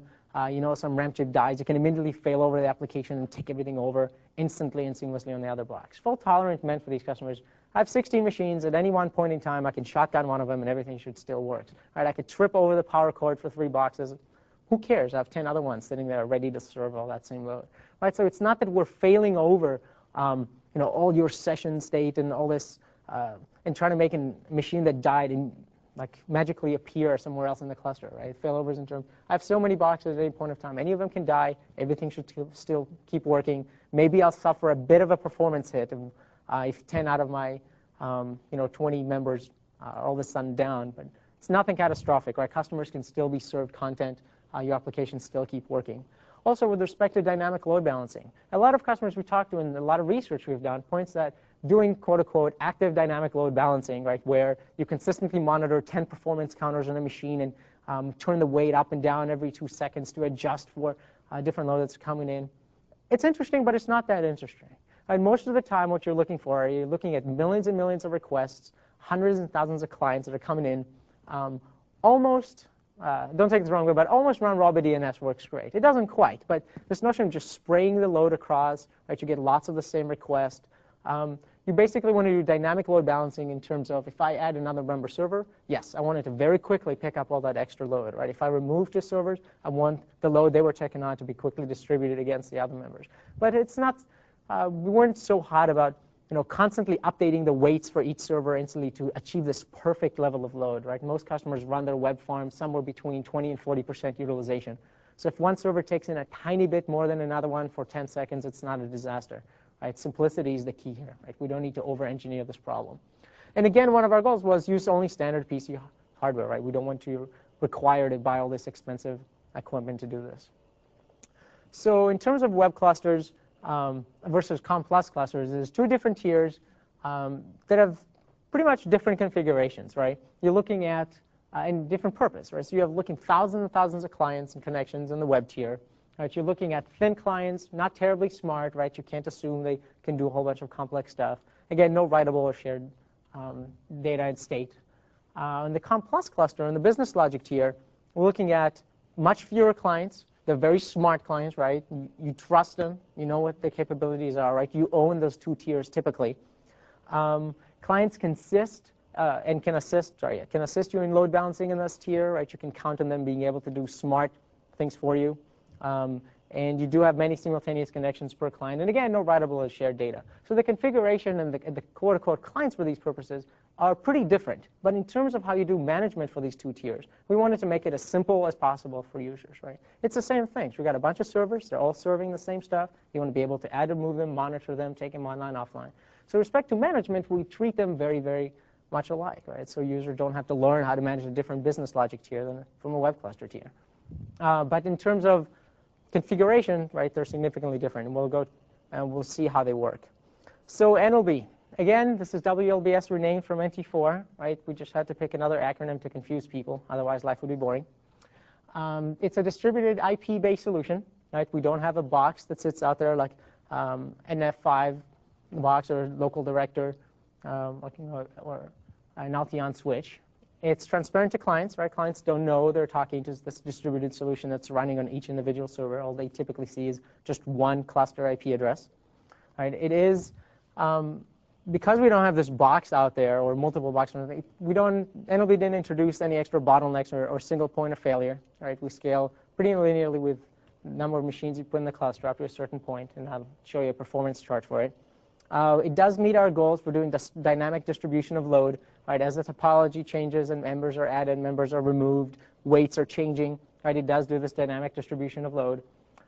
some RAM chip dies, it can immediately fail over the application and take everything over instantly and seamlessly on the other blocks. Fault tolerant meant for these customers, I have 16 machines. At any one point in time, I can shotgun one of them, and everything should still work. Right? I could trip over the power cord for 3 boxes. Who cares? I have 10 other ones sitting there ready to serve all that same load. Right? So it's not that we're failing over all your session state and all this and trying to make a machine that died and like magically appear somewhere else in the cluster. Right? Failovers in terms, I have so many boxes at any point of time. Any of them can die. Everything should still keep working. Maybe I'll suffer a bit of a performance hit if 10 out of my 20 members are all of a sudden down. But it's nothing catastrophic. Right? Customers can still be served content. Your applications still keep working. Also, with respect to dynamic load balancing, a lot of customers we talked to and a lot of research we've done points that doing quote-unquote active dynamic load balancing, right, where you consistently monitor 10 performance counters on a machine and turn the weight up and down every 2 seconds to adjust for different load that's coming in. It's interesting, but it's not that interesting. Right? Most of the time, what you're looking for, you're looking at millions and millions of requests, hundreds and thousands of clients that are coming in, almost. Don't take this the wrong way, but almost round-robin DNS works great. It doesn't quite, but this notion of just spraying the load across, right, you get lots of the same request. You basically want to do dynamic load balancing in terms of if I add another member server, yes, I want it to very quickly pick up all that extra load. Right? If I remove 2 servers, I want the load they were checking on to be quickly distributed against the other members. But it's not. We weren't so hot about constantly updating the weights for each server instantly to achieve this perfect level of load. Right? Most customers run their web farms somewhere between 20 and 40% utilization. So if one server takes in a tiny bit more than another one for 10 seconds, it's not a disaster. Right? Simplicity is the key here. Right? We don't need to over-engineer this problem. And again, one of our goals was use only standard PC hardware. Right? We don't want to require to buy all this expensive equipment to do this. So in terms of web clusters, versus COM+ clusters, there's 2 different tiers that have pretty much different configurations, right? You're looking at in different purpose, right? So you have looking thousands and thousands of clients and connections in the web tier, right? You're looking at thin clients, not terribly smart, right? You can't assume they can do a whole bunch of complex stuff. Again, no writable or shared data and state. In the COM+ cluster, in the business logic tier, we're looking at much fewer clients. They're very smart clients, right? You trust them. You know what their capabilities are, right? You own those 2 tiers typically. Clients consist and can assist you in load balancing in this tier, right? You can count on them being able to do smart things for you. And you do have many simultaneous connections per client. And again, no writable or shared data. So the configuration and the quote-unquote clients for these purposes are pretty different. But in terms of how you do management for these two tiers, we wanted to make it as simple as possible for users, right? It's the same thing. So we've got a bunch of servers. They're all serving the same stuff. You want to be able to add and move them, monitor them, take them online, offline. So with respect to management, we treat them very, very much alike, right? So users don't have to learn how to manage a different business logic tier than from a web cluster tier. But in terms of configuration, right, they're significantly different. And we'll go and we'll see how they work. So NLB. Again, this is WLBS renamed from NT4, right? We just had to pick another acronym to confuse people. Otherwise, life would be boring. It's a distributed IP-based solution, right? We don't have a box that sits out there like an F5 box or local director or an Alteon switch. It's transparent to clients, right? Clients don't know they're talking to this distributed solution that's running on each individual server. All they typically see is just one cluster IP address, right? It is, because we don't have this box out there or multiple boxes, NLB didn't introduce any extra bottlenecks or single point of failure, right? We scale pretty linearly with the number of machines you put in the cluster up to a certain point, and I'll show you a performance chart for it. It does meet our goals for doing this dynamic distribution of load, right? As the topology changes and members are added, members are removed, weights are changing, right? It does do this dynamic distribution of load.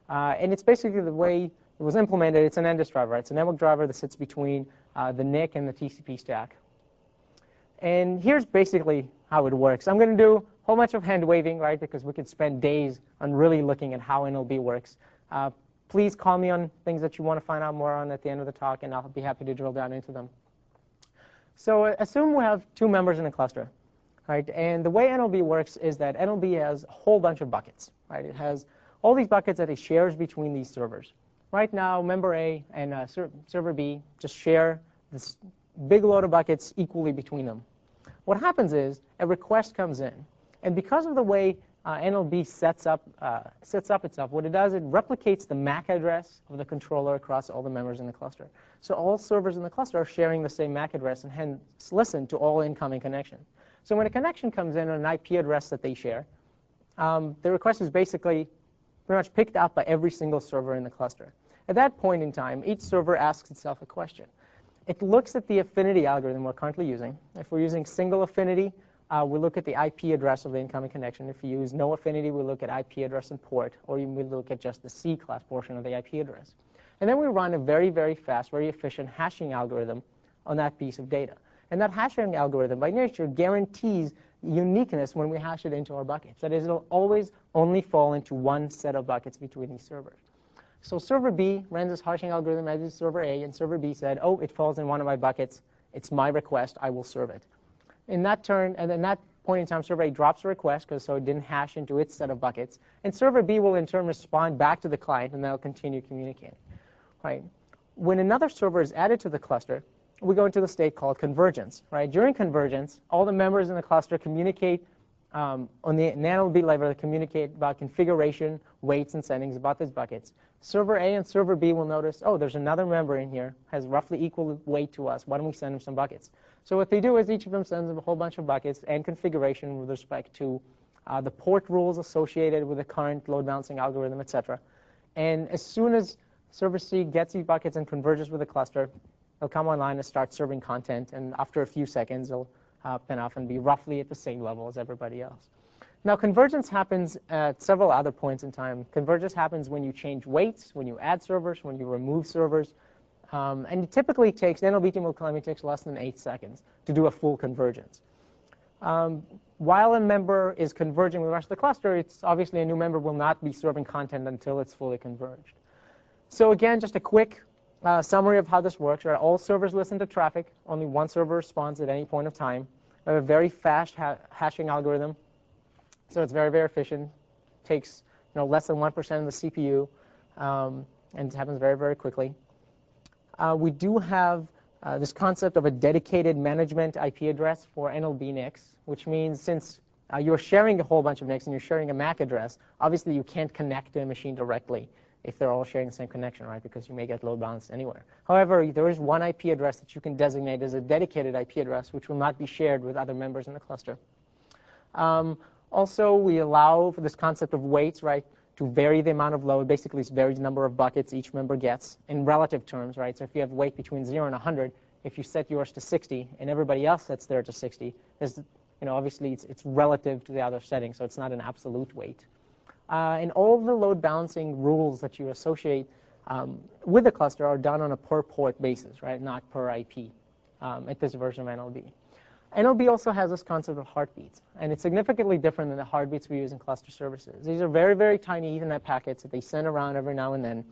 And it's basically the way it was implemented. It's an NDIS driver, right? It's a network driver that sits between the NIC and the TCP stack. And here's basically how it works. I'm going to do a whole bunch of hand waving, right? Because we could spend days on really looking at how NLB works. Please call me on things that you want to find out more on at the end of the talk, and I'll be happy to drill down into them. So assume we have two members in a cluster, right? And the way NLB works is that NLB has a whole bunch of buckets, right? It has all these buckets that it shares between these servers. Right now, member A and server B just share this big load of buckets equally between them. What happens is a request comes in, and because of the way NLB sets up itself, what it does, it replicates the MAC address of the controller across all the members in the cluster. So all servers in the cluster are sharing the same MAC address and hence listen to all incoming connections. So when a connection comes in on an IP address that they share, the request is basically pretty much picked up by every single server in the cluster. At that point in time, each server asks itself a question. It looks at the affinity algorithm we're currently using. If we're using single affinity, we look at the IP address of the incoming connection. If you use no affinity, we look at IP address and port, or we look at just the C-class portion of the IP address. And then we run a very, very fast, very efficient hashing algorithm on that piece of data. And that hashing algorithm, by nature, guarantees uniqueness when we hash it into our buckets. That is, it'll always only fall into one set of buckets between these servers. So server B ran this hashing algorithm as is server A, and server B said, oh, it falls in one of my buckets. It's my request. I will serve it. In that turn, and in that point in time, server A drops a request so it didn't hash into its set of buckets. And server B will, in turn, respond back to the client, and they'll continue communicating. Right? When another server is added to the cluster, we go into the state called convergence. Right? During convergence, all the members in the cluster communicate on the NLB level, they communicate about configuration, weights, and settings about these buckets. Server A and server B will notice, oh, there's another member in here, has roughly equal weight to us. Why don't we send him some buckets? So what they do is each of them sends them a whole bunch of buckets and configuration with respect to the port rules associated with the current load balancing algorithm, et cetera. And as soon as server C gets these buckets and converges with the cluster, they'll come online and start serving content. And after a few seconds, they'll pin off and be roughly at the same level as everybody else. Now, convergence happens at several other points in time. Convergence happens when you change weights, when you add servers, when you remove servers. And it typically takes, the NLB team will claim it takes less than 8 seconds to do a full convergence. While a member is converging with the rest of the cluster, it's obviously a new member will not be serving content until it's fully converged. So again, just a quick summary of how this works. Right? All servers listen to traffic. Only one server responds at any point of time. We have a very fast hashing algorithm. So it's very, very efficient. Takes less than 1% of the CPU, and it happens very, very quickly. We do have this concept of a dedicated management IP address for NLB NICs, which means since you're sharing a whole bunch of NICs and you're sharing a MAC address, obviously you can't connect to a machine directly if they're all sharing the same connection, right? Because you may get load balanced anywhere. However, there is one IP address that you can designate as a dedicated IP address, which will not be shared with other members in the cluster. Also, we allow for this concept of weights, right? to vary the amount of load. Basically, it's varies the number of buckets each member gets in relative terms, right? So if you have weight between 0 and 100, if you set yours to 60 and everybody else sets theirs to 60, obviously it's relative to the other setting, so it's not an absolute weight. And all the load balancing rules that you associate with the cluster are done on a per port basis, right? Not per IP at this version of NLB. NLB also has this concept of heartbeats, and it's significantly different than the heartbeats we use in cluster services. These are very, very tiny Ethernet packets that they send around every now and then.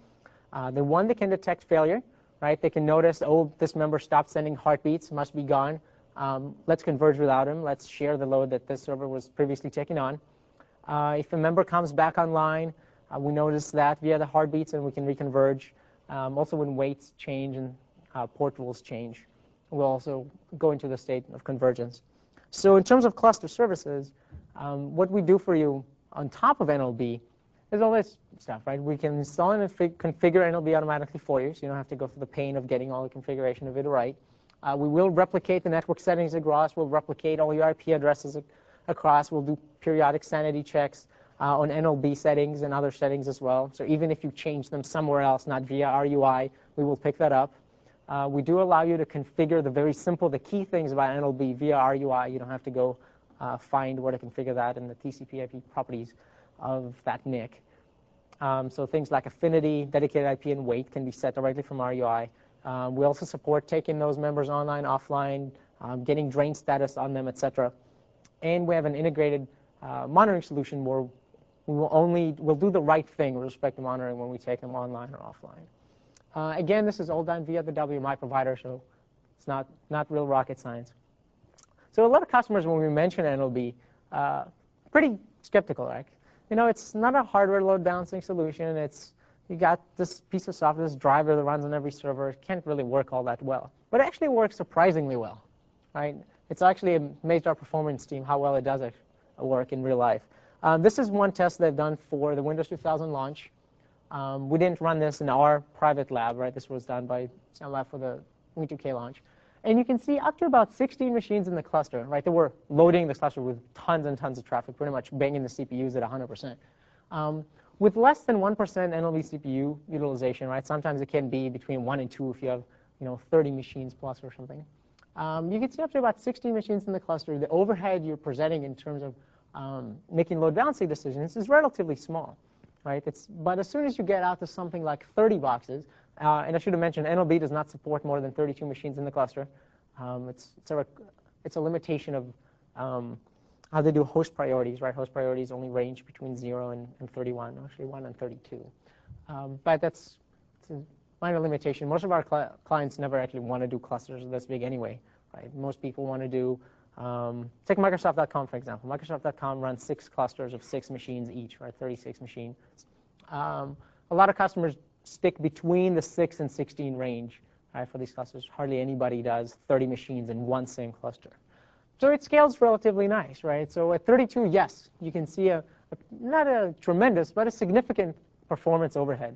The one that can detect failure, right? They can notice, oh, this member stopped sending heartbeats, must be gone. Let's converge without him. Let's share the load that this server was previously taking on. If a member comes back online, we notice that via the heartbeats, and we can reconverge. Also, when weights change and port rules change, we'll also go into the state of convergence. So in terms of cluster services, what we do for you on top of NLB is all this stuff, right? We can install and configure NLB automatically for you, so you don't have to go through the pain of getting all the configuration of it right. We will replicate the network settings across. We'll replicate all your IP addresses across. We'll do periodic sanity checks on NLB settings and other settings as well. So even if you change them somewhere else, not via RUI, we will pick that up. We do allow you to configure the key things about NLB via RUI. You don't have to go find where to configure that in the TCP/IP properties of that NIC. So things like affinity, dedicated IP, and weight can be set directly from RUI. We also support taking those members online, offline, getting drain status on them, etc. And we have an integrated monitoring solution where we'll do the right thing with respect to monitoring when we take them online or offline. Again, this is all done via the WMI provider, so it's not real rocket science. So a lot of customers, when we mention NLB, pretty skeptical, right? It's not a hardware load balancing solution. You got this piece of software, this driver that runs on every server. It can't really work all that well. But it actually works surprisingly well, right? It's actually amazed our performance team how well it does work in real life. This is one test they've done for the Windows 2000 launch. We didn't run this in our private lab, right? This was done by some lab for the Win2K launch. And you can see up to about 16 machines in the cluster, right? They were loading this cluster with tons and tons of traffic, pretty much banging the CPUs at 100%. With less than 1% NLB CPU utilization, right? Sometimes it can be between 1 and 2 if you have 30 machines plus or something. You can see up to about 16 machines in the cluster. The overhead you're presenting in terms of making load balancing decisions is relatively small, right? But as soon as you get out to something like 30 boxes, and I should have mentioned, NLB does not support more than 32 machines in the cluster. It's a limitation of how they do host priorities, right? Host priorities only range between 0 and 31, actually 1 and 32. But it's a minor limitation. Most of our clients never actually want to do clusters this big anyway, right? Most people want to do, take Microsoft.com, for example. Microsoft.com runs 6 clusters of 6 machines each, right? 36 machines. A lot of customers stick between the 6 and 16 range, right, for these clusters. Hardly anybody does 30 machines in one same cluster. So it scales relatively nice, right? So at 32, yes, you can see not a tremendous, but a significant performance overhead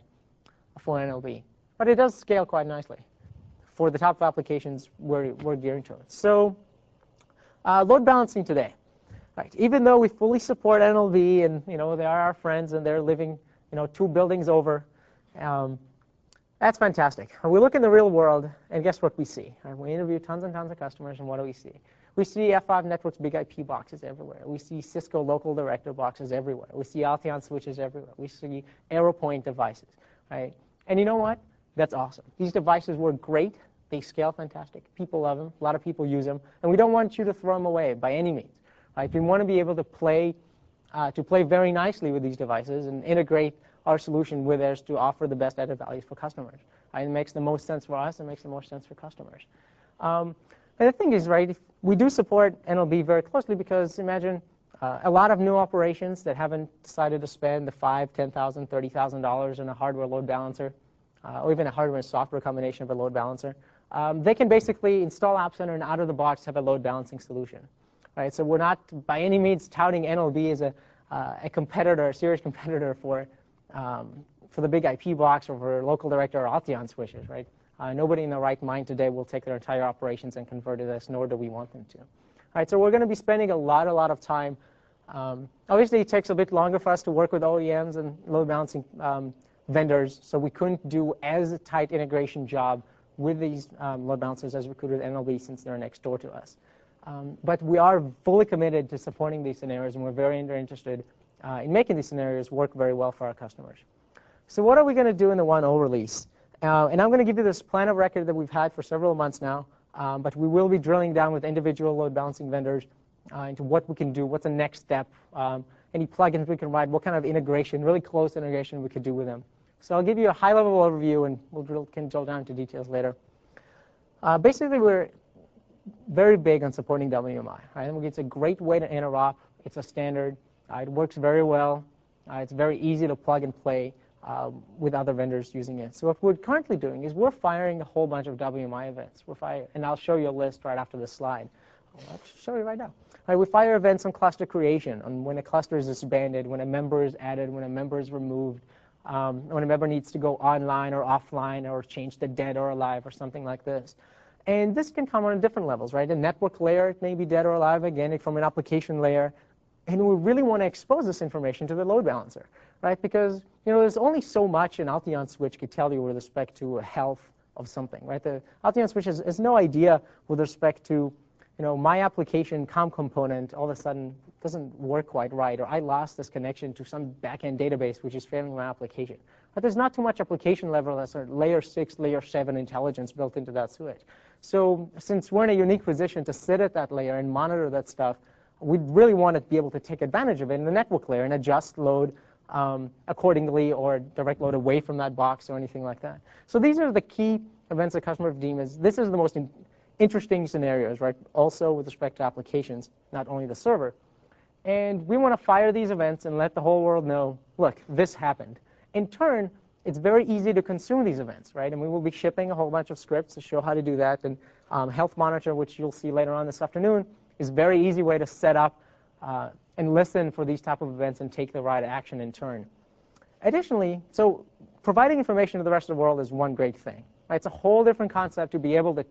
for NLB. But it does scale quite nicely for the type of applications we're gearing towards. So load balancing today, right? Even though we fully support NLB, and they are our friends, and they're living 2 buildings over, that's fantastic. We look in the real world, and guess what we see? Right? We interview tons and tons of customers, and what do we see? We see F5 Networks big IP boxes everywhere. We see Cisco local director boxes everywhere. We see Alteon switches everywhere. We see AeroPoint devices, right? And you know what? That's awesome. These devices work great. They scale fantastic. People love them. A lot of people use them. And we don't want you to throw them away by any means, right? We want to be able to play very nicely with these devices and integrate our solution with theirs to offer the best added values for customers. Right? It makes the most sense for us. It makes the most sense for customers. And the thing is, right, we do support NLB very closely because imagine a lot of new operations that haven't decided to spend the $5,000, $10,000, $30,000 in a hardware load balancer, or even a hardware and software combination of a load balancer. They can basically install AppCenter and out of the box have a load balancing solution. Right? So we're not by any means touting NLB as a competitor, a serious competitor for the big IP box or for local director or Alteon switches, right? Nobody in their right mind today will take their entire operations and convert to this, nor do we want them to. All right, so we're going to be spending a lot of time Obviously, it takes a bit longer for us to work with OEMs and load balancing vendors, so we couldn't do as a tight integration job with these load balancers as we could with NLB since they're next door to us. But we are fully committed to supporting these scenarios, and we're very interested in making these scenarios work very well for our customers. So what are we going to do in the 1.0 release? And I'm going to give you this plan of record that we've had for several months now, but we will be drilling down with individual load balancing vendors into what we can do, what's the next step, any plugins we can write, what kind of integration, really close integration we could do with them. So I'll give you a high-level overview, and can drill down into details later. Basically, we're very big on supporting WMI. Right? It's a great way to interop. It's a standard. It works very well. It's very easy to plug and play with other vendors using it. So what we're currently doing is we're firing a whole bunch of WMI events. And I'll show you a list right after this slide. I'll show you right now. Right, we fire events on cluster creation, on when a cluster is disbanded, when a member is added, when a member is removed, when a member needs to go online or offline or change to dead or alive or something like this. And this can come on different levels, right? A network layer, it may be dead or alive, again, from an application layer. And we really want to expose this information to the load balancer, right? Because there's only so much an Alteon switch could tell you with respect to health of something, right? The Alteon switch has no idea with respect to my application COM component all of a sudden doesn't work quite right, or I lost this connection to some backend database which is failing my application. But there's not too much application level, that's sort of layer 6, layer 7 intelligence built into that switch. So since we're in a unique position to sit at that layer and monitor that stuff, we'd really want to be able to take advantage of it in the network layer and adjust load accordingly, or direct load away from that box or anything like that. So these are the key events that customers deem as, this is the most interesting scenarios, right? Also with respect to applications, not only the server. And we want to fire these events and let the whole world know, look, this happened. In turn, it's very easy to consume these events, right? And we will be shipping a whole bunch of scripts to show how to do that. And Health Monitor, which you'll see later on this afternoon, is a very easy way to set up and listen for these type of events and take the right action in turn. Additionally, so providing information to the rest of the world is one great thing. Right? It's a whole different concept to be able to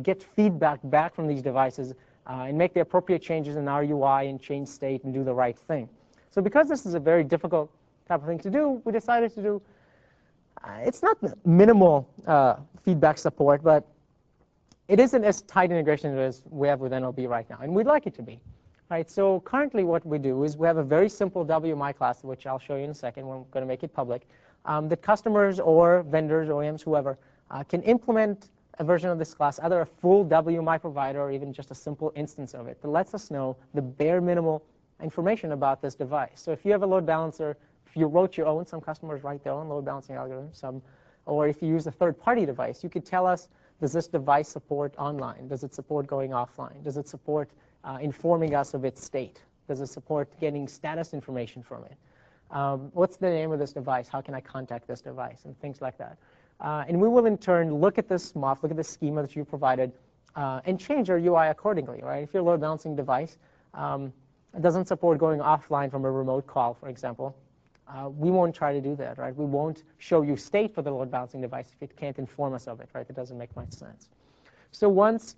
get feedback back from these devices and make the appropriate changes in our UI and change state and do the right thing. So because this is a very difficult type of thing to do, we decided to do, it's not minimal feedback support, but it isn't as tight integration as we have with NLB right now, and we'd like it to be. Right? So currently what we do is we have a very simple WMI class, which I'll show you in a second. We're going to make it public, that customers or vendors, OEMs, whoever, can implement a version of this class, either a full WMI provider or even just a simple instance of it that lets us know the bare minimal information about this device. So if you have a load balancer, if you wrote your own, some customers write their own load balancing algorithm, or if you use a third-party device, you could tell us, does this device support online? Does it support going offline? Does it support informing us of its state? Does it support getting status information from it? What's the name of this device? How can I contact this device? And things like that. And we will, in turn, look at this MOF, look at the schema that you provided, and change our UI accordingly. Right? If your load balancing device doesn't support going offline from a remote call, for example, we won't try to do that. Right? We won't show you state for the load balancing device if it can't inform us of it. Right? That doesn't make much sense. So once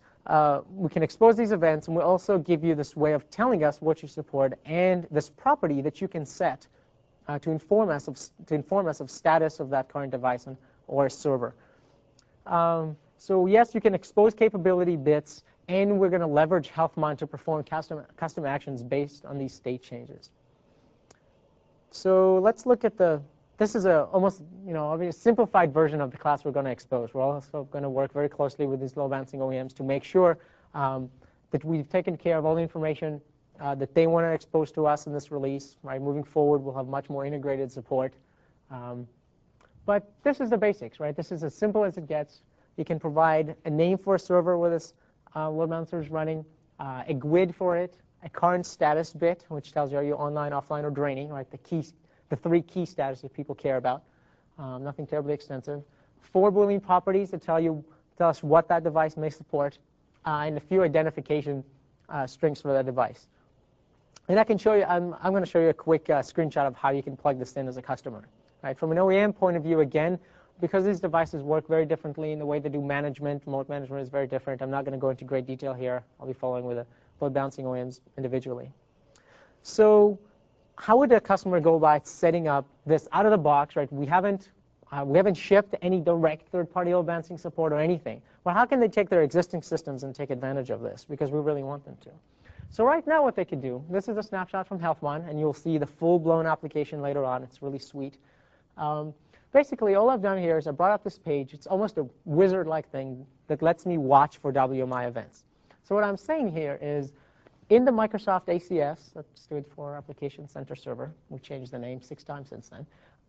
we can expose these events, and we'll also give you this way of telling us what you support and this property that you can set to inform us of status of that current device or a server. So yes, you can expose capability bits, and we're going to leverage Health Monitor to perform custom actions based on these state changes. So let's look at this is almost a simplified version of the class we're going to expose. We're also going to work very closely with these load balancing OEMs to make sure that we've taken care of all the information that they want to expose to us in this release. Right? Moving forward, we'll have much more integrated support. But this is the basics, right? This is as simple as it gets. You can provide a name for a server where this load balancer is running, a GUID for it, a current status bit, which tells you are you online, offline, or draining, right? The 3 key statuses people care about. Nothing terribly extensive. 4 Boolean properties that tell us what that device may support, and a few identification strings for that device. And I can show you. I'm going to show you a quick screenshot of how you can plug this in as a customer. Right? From an OEM point of view, again, because these devices work very differently in the way they do management, remote management is very different. I'm not going to go into great detail here. I'll be following with the load balancing OEMs individually. So how would a customer go about setting up this out of the box, right? We haven't shipped any direct third-party load balancing support or anything. Well, how can they take their existing systems and take advantage of this? Because we really want them to. So right now what they could do, this is a snapshot from HealthMon, and you'll see the full-blown application later on. It's really sweet. Basically, all I've done here is I brought up this page. It's almost a wizard-like thing that lets me watch for WMI events. So what I'm saying here is, in the Microsoft ACS, that stood for Application Center Server, we changed the name 6 times since then,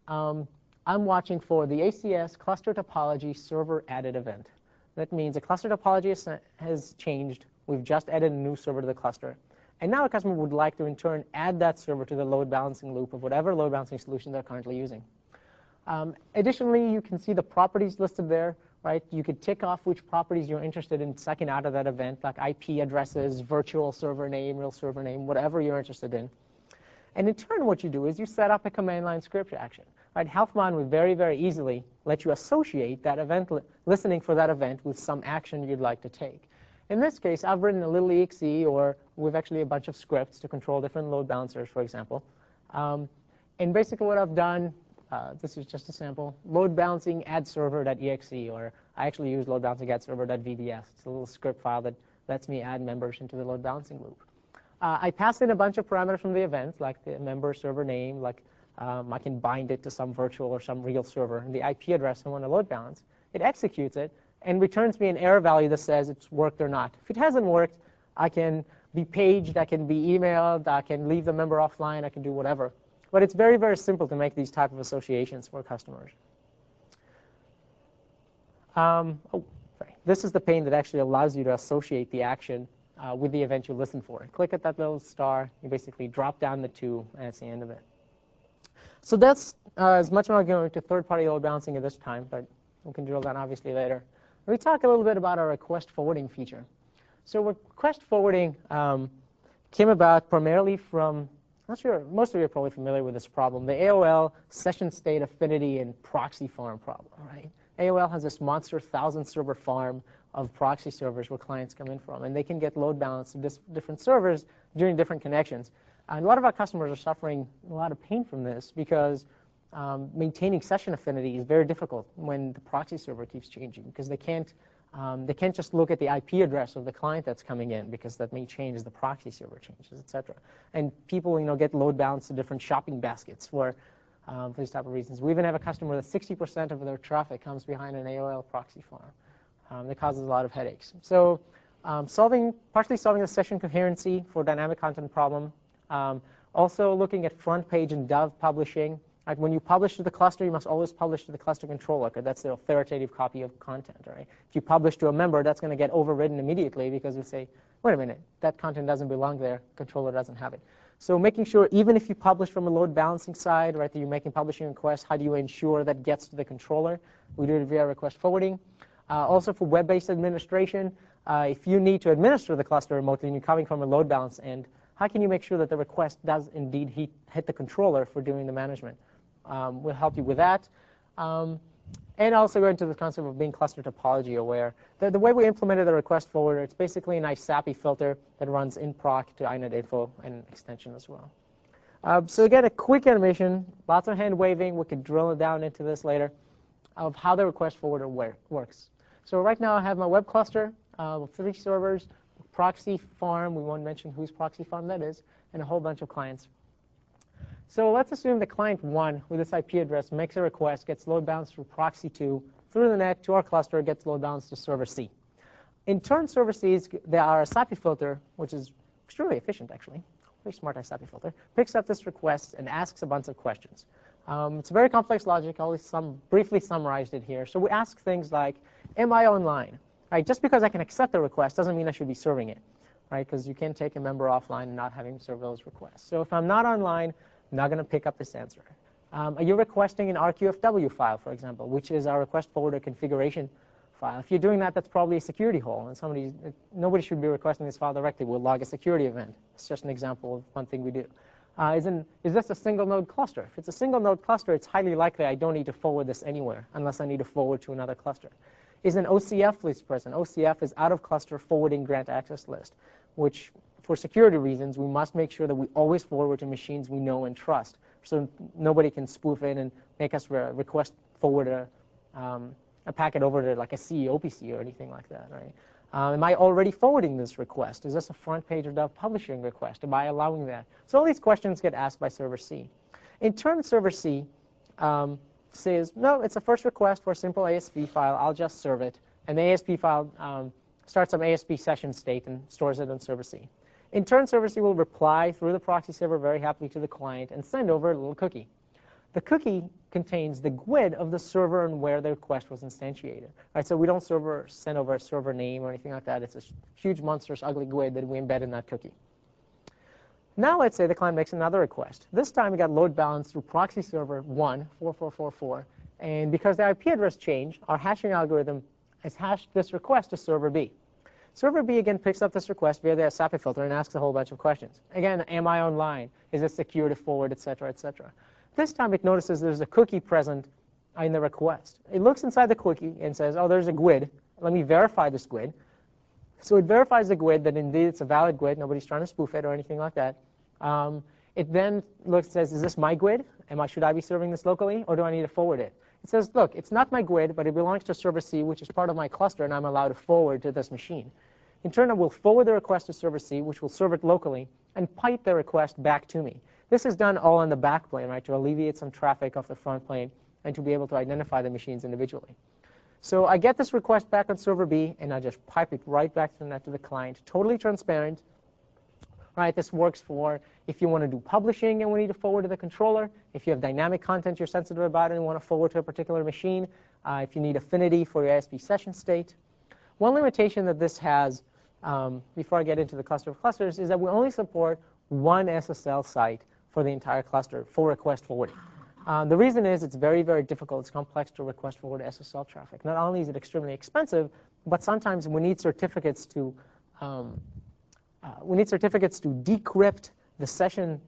I'm watching for the ACS cluster topology server added event. That means the cluster topology has changed. We've just added a new server to the cluster. And now a customer would like to, in turn, add that server to the load balancing loop of whatever load balancing solution they're currently using. Additionally, you can see the properties listed there, right? You could tick off which properties you're interested in sucking out of that event, like IP addresses, virtual server name, real server name, whatever you're interested in. And in turn, what you do is you set up a command line script action. Right? HealthMon would very, very easily let you associate that event, listening for that event with some action you'd like to take. In this case, I've written a little exe, or we've actually a bunch of scripts to control different load balancers, for example. And basically what I've done, this is just a sample, load balancing add server.exe, or I actually use load balancing add server.vbs. It's a little script file that lets me add members into the load balancing loop. I pass in a bunch of parameters from the event, like the member server name, like I can bind it to some virtual or some real server, and the IP address I want to load balance. It executes it and returns me an error value that says it's worked or not. If it hasn't worked, I can be paged, I can be emailed, I can leave the member offline, I can do whatever. But it's very, very simple to make these type of associations for customers. This is the pane that actually allows you to associate the action with the event you listen for. Click at that little star, you basically drop down the 2, and it's the end of it. So that's as much as I'm going to third-party load balancing at this time, but we can drill down obviously later. Let me talk a little bit about our request forwarding feature. So request forwarding came about primarily from, I'm not sure, most of you are probably familiar with this problem, the AOL session state affinity and proxy farm problem, right? AOL has this monster 1,000-server farm of proxy servers where clients come in from, and they can get load balanced to different servers during different connections. And a lot of our customers are suffering a lot of pain from this because maintaining session affinity is very difficult when the proxy server keeps changing, because they can't just look at the IP address of the client that's coming in, because that may change as the proxy server changes, etc. And people, get load balanced to different shopping baskets for these type of reasons. We even have a customer that 60% of their traffic comes behind an AOL proxy farm. That causes a lot of headaches. So partially solving the session coherency for dynamic content problem. Also looking at front page and Dove publishing. Like when you publish to the cluster, you must always publish to the cluster controller, because that's the authoritative copy of content. Right? If you publish to a member, that's going to get overridden immediately, because we say, wait a minute, that content doesn't belong there. Controller doesn't have it. So making sure, even if you publish from a load balancing side, right, that you're making publishing requests, how do you ensure that gets to the controller? We do it via request forwarding. Also for web-based administration, if you need to administer the cluster remotely and you're coming from a load balance end, how can you make sure that the request does indeed hit the controller for doing the management? We'll help you with that. And also go into the concept of being cluster topology aware. The way we implemented the request forwarder, it's basically a nice SAPI filter that runs in proc to inetinfo and extension as well. So again, a quick animation, lots of hand waving. We could drill it down into this later, of how the request forwarder works. So right now I have my web cluster with 3 servers, proxy farm, we won't mention whose proxy farm that is, and a whole bunch of clients. So let's assume the client 1 with this IP address makes a request, gets load balanced through proxy 2, through the net to our cluster, gets load balanced to server C. In turn, server C, there are a SAPI filter, which is extremely efficient actually, very smart SAPI filter, picks up this request and asks a bunch of questions. It's very complex logic. I'll briefly summarized it here. So we ask things like, am I online? Right? Just because I can accept the request doesn't mean I should be serving it, right? Because you can take a member offline and not having serve those requests. So if I'm not online, I'm not going to pick up this answer. Are you requesting an RQFW file, for example, which is our request forwarder configuration file? If you're doing that, that's probably a security hole, and nobody should be requesting this file directly. We'll log a security event. It's just an example of one thing we do. Is this a single node cluster? If it's a single node cluster, it's highly likely I don't need to forward this anywhere unless I need to forward to another cluster. Is an OCF list present? OCF is out of cluster forwarding grant access list, which for security reasons, we must make sure that we always forward to machines we know and trust, so nobody can spoof it and make us request forward a packet over to like a CEO PC or anything like that, right? Am I already forwarding this request? Is this a front page or Dove publishing request? Am I allowing that? So all these questions get asked by server C. In turn, server C says, no, it's a first request for a simple ASP file. I'll just serve it. And the ASP file starts some ASP session state and stores it on server C. In turn, server C will reply through the proxy server very happily to the client and send over a little cookie. The cookie contains the GUID of the server and where the request was instantiated. Right? So we don't send over a server name or anything like that. It's a huge, monstrous, ugly GUID that we embed in that cookie. Now let's say the client makes another request. This time we got load balanced through proxy server 1, 4444. And because the IP address changed, our hashing algorithm has hashed this request to server B. Server B again picks up this request via the SAPI filter and asks a whole bunch of questions. Again, am I online? Is it secure to forward, et cetera, et cetera. This time it notices there's a cookie present in the request. It looks inside the cookie and says, oh, there's a GUID. Let me verify this GUID. So it verifies the GUID that indeed it's a valid GUID. Nobody's trying to spoof it or anything like that. It then looks and says, is this my GUID? Should I be serving this locally, or do I need to forward it? It says, look, it's not my GUID, but it belongs to server C, which is part of my cluster, and I'm allowed to forward to this machine. In turn, I will forward the request to server C, which will serve it locally, and pipe the request back to me. This is done all on the back plane, right, to alleviate some traffic off the front plane and to be able to identify the machines individually. So I get this request back on server B, and I just pipe it right back to the client, totally transparent. Right, this works for if you want to do publishing and we need to forward to the controller, if you have dynamic content you're sensitive about and want to forward to a particular machine, if you need affinity for your ASP session state. One limitation that this has, before I get into the cluster of clusters, is that we only support one SSL site for the entire cluster for request forwarding. The reason is it's very, very difficult. It's complex to request forward SSL traffic. Not only is it extremely expensive, but sometimes we need certificates to decrypt the session.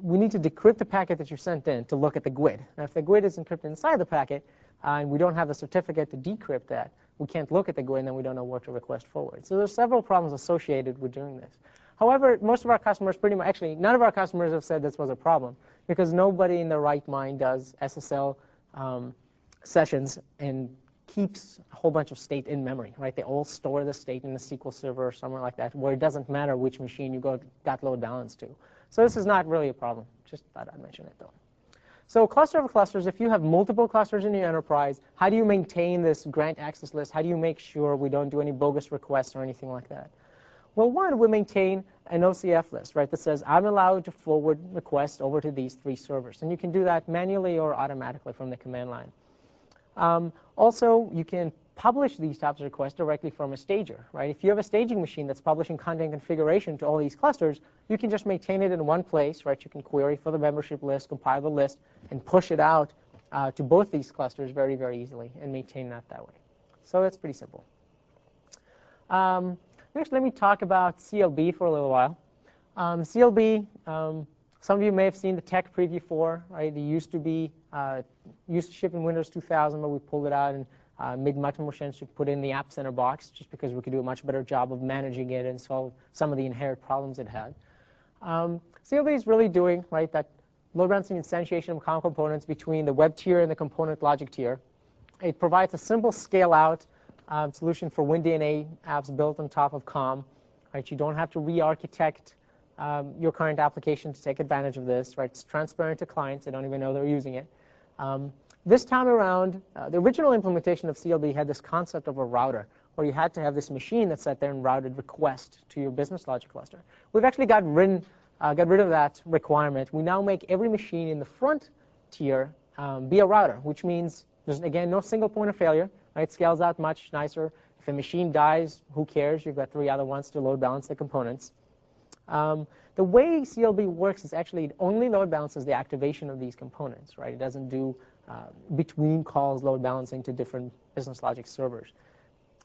We need to decrypt the packet that you sent in to look at the GUID. Now, if the GUID is encrypted inside the packet and we don't have the certificate to decrypt that, we can't look at the GUID and then we don't know where to request forward. So there's several problems associated with doing this. However, most of our customers actually, none of our customers have said this was a problem, because nobody in their right mind does SSL sessions and keeps a whole bunch of state in memory, right? They all store the state in a SQL server or somewhere like that, where it doesn't matter which machine you got load balance to. So this is not really a problem. Just thought I'd mention it, though. So cluster of clusters, if you have multiple clusters in your enterprise, how do you maintain this grant access list? How do you make sure we don't do any bogus requests or anything like that? Well, one, we maintain an OCF list, right, that says I'm allowed to forward requests over to these 3 servers. And you can do that manually or automatically from the command line. Also, you can publish these types of requests directly from a stager, right? If you have a staging machine that's publishing content configuration to all these clusters, you can just maintain it in one place, right? You can query for the membership list, compile the list, and push it out to both these clusters very, very easily and maintain that way. So that's pretty simple. Next, let me talk about CLB for a little while. CLB, some of you may have seen the tech preview for, right? It used to ship in Windows 2000, but we pulled it out and made much more sense to put in the AppCenter box, just because we could do a much better job of managing it and solve some of the inherent problems it had. CLB is really doing, right, that load balancing instantiation of common components between the web tier and the component logic tier. It provides a simple scale-out solution for WinDNA apps built on top of COM. Right? You don't have to re-architect your current application to take advantage of this. Right? It's transparent to clients. They don't even know they're using it. This time around, the original implementation of CLB had this concept of a router, where you had to have this machine that sat there and routed request to your business logic cluster. We've actually got rid of that requirement. We now make every machine in the front tier be a router, which means there's, again, no single point of failure. Right? It scales out much nicer. If a machine dies, who cares? You've got 3 other ones to load balance the components. The way CLB works is actually it only load balances the activation of these components. Right? It doesn't do between calls load balancing to different business logic servers.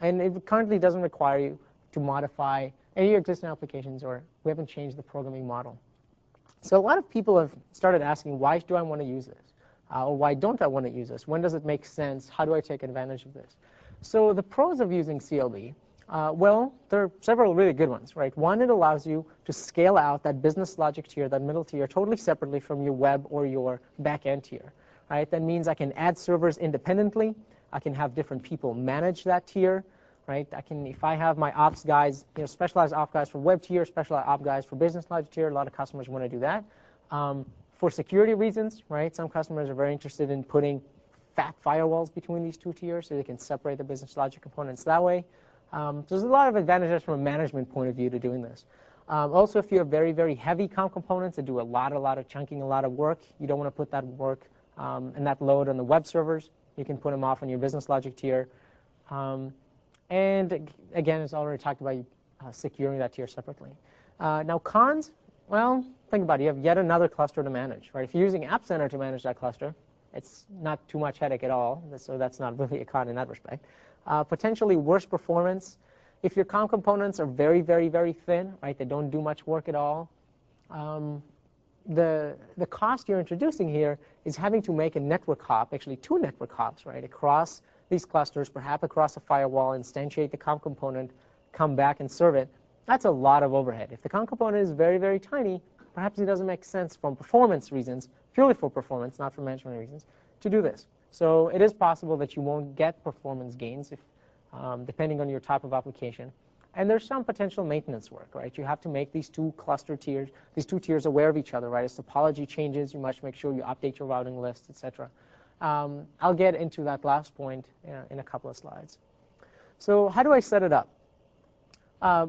And it currently doesn't require you to modify any of your existing applications, or we haven't changed the programming model. So a lot of people have started asking, why do I want to use this? Or why don't I want to use this? When does it make sense? How do I take advantage of this? So the pros of using CLB Well, there are several really good ones, right? One, it allows you to scale out that business logic tier, that middle tier, totally separately from your web or your back-end tier, right? That means I can add servers independently. I can have different people manage that tier, right? If I have my ops guys, specialized ops guys for web tier, specialized ops guys for business logic tier, a lot of customers want to do that. For security reasons, right? Some customers are very interested in putting fat firewalls between these two tiers so they can separate the business logic components that way. There's a lot of advantages from a management point of view to doing this. Also, if you have very, very heavy COM components that do a lot of chunking, a lot of work, you don't want to put that work and that load on the web servers. You can put them off on your business logic tier. And again, it's already talked about securing that tier separately. Now, cons, well, think about it. You have yet another cluster to manage, right? If you're using AppCenter to manage that cluster, it's not too much headache at all, so that's not really a con in that respect. Potentially worse performance. If your COM components are very, very, very thin, right, they don't do much work at all, the cost you're introducing here is having to make a network hop, actually 2 network hops, right, across these clusters, perhaps across a firewall, instantiate the COM component, come back and serve it. That's a lot of overhead. If the COM component is very, very tiny, perhaps it doesn't make sense from performance reasons, purely for performance, not for management reasons, to do this. So it is possible that you won't get performance gains if, depending on your type of application. And there's some potential maintenance work, right? You have to make these 2 cluster tiers, these 2 tiers aware of each other, right? As topology changes, you must make sure you update your routing list, etc. I'll get into that last point in a couple of slides. So how do I set it up?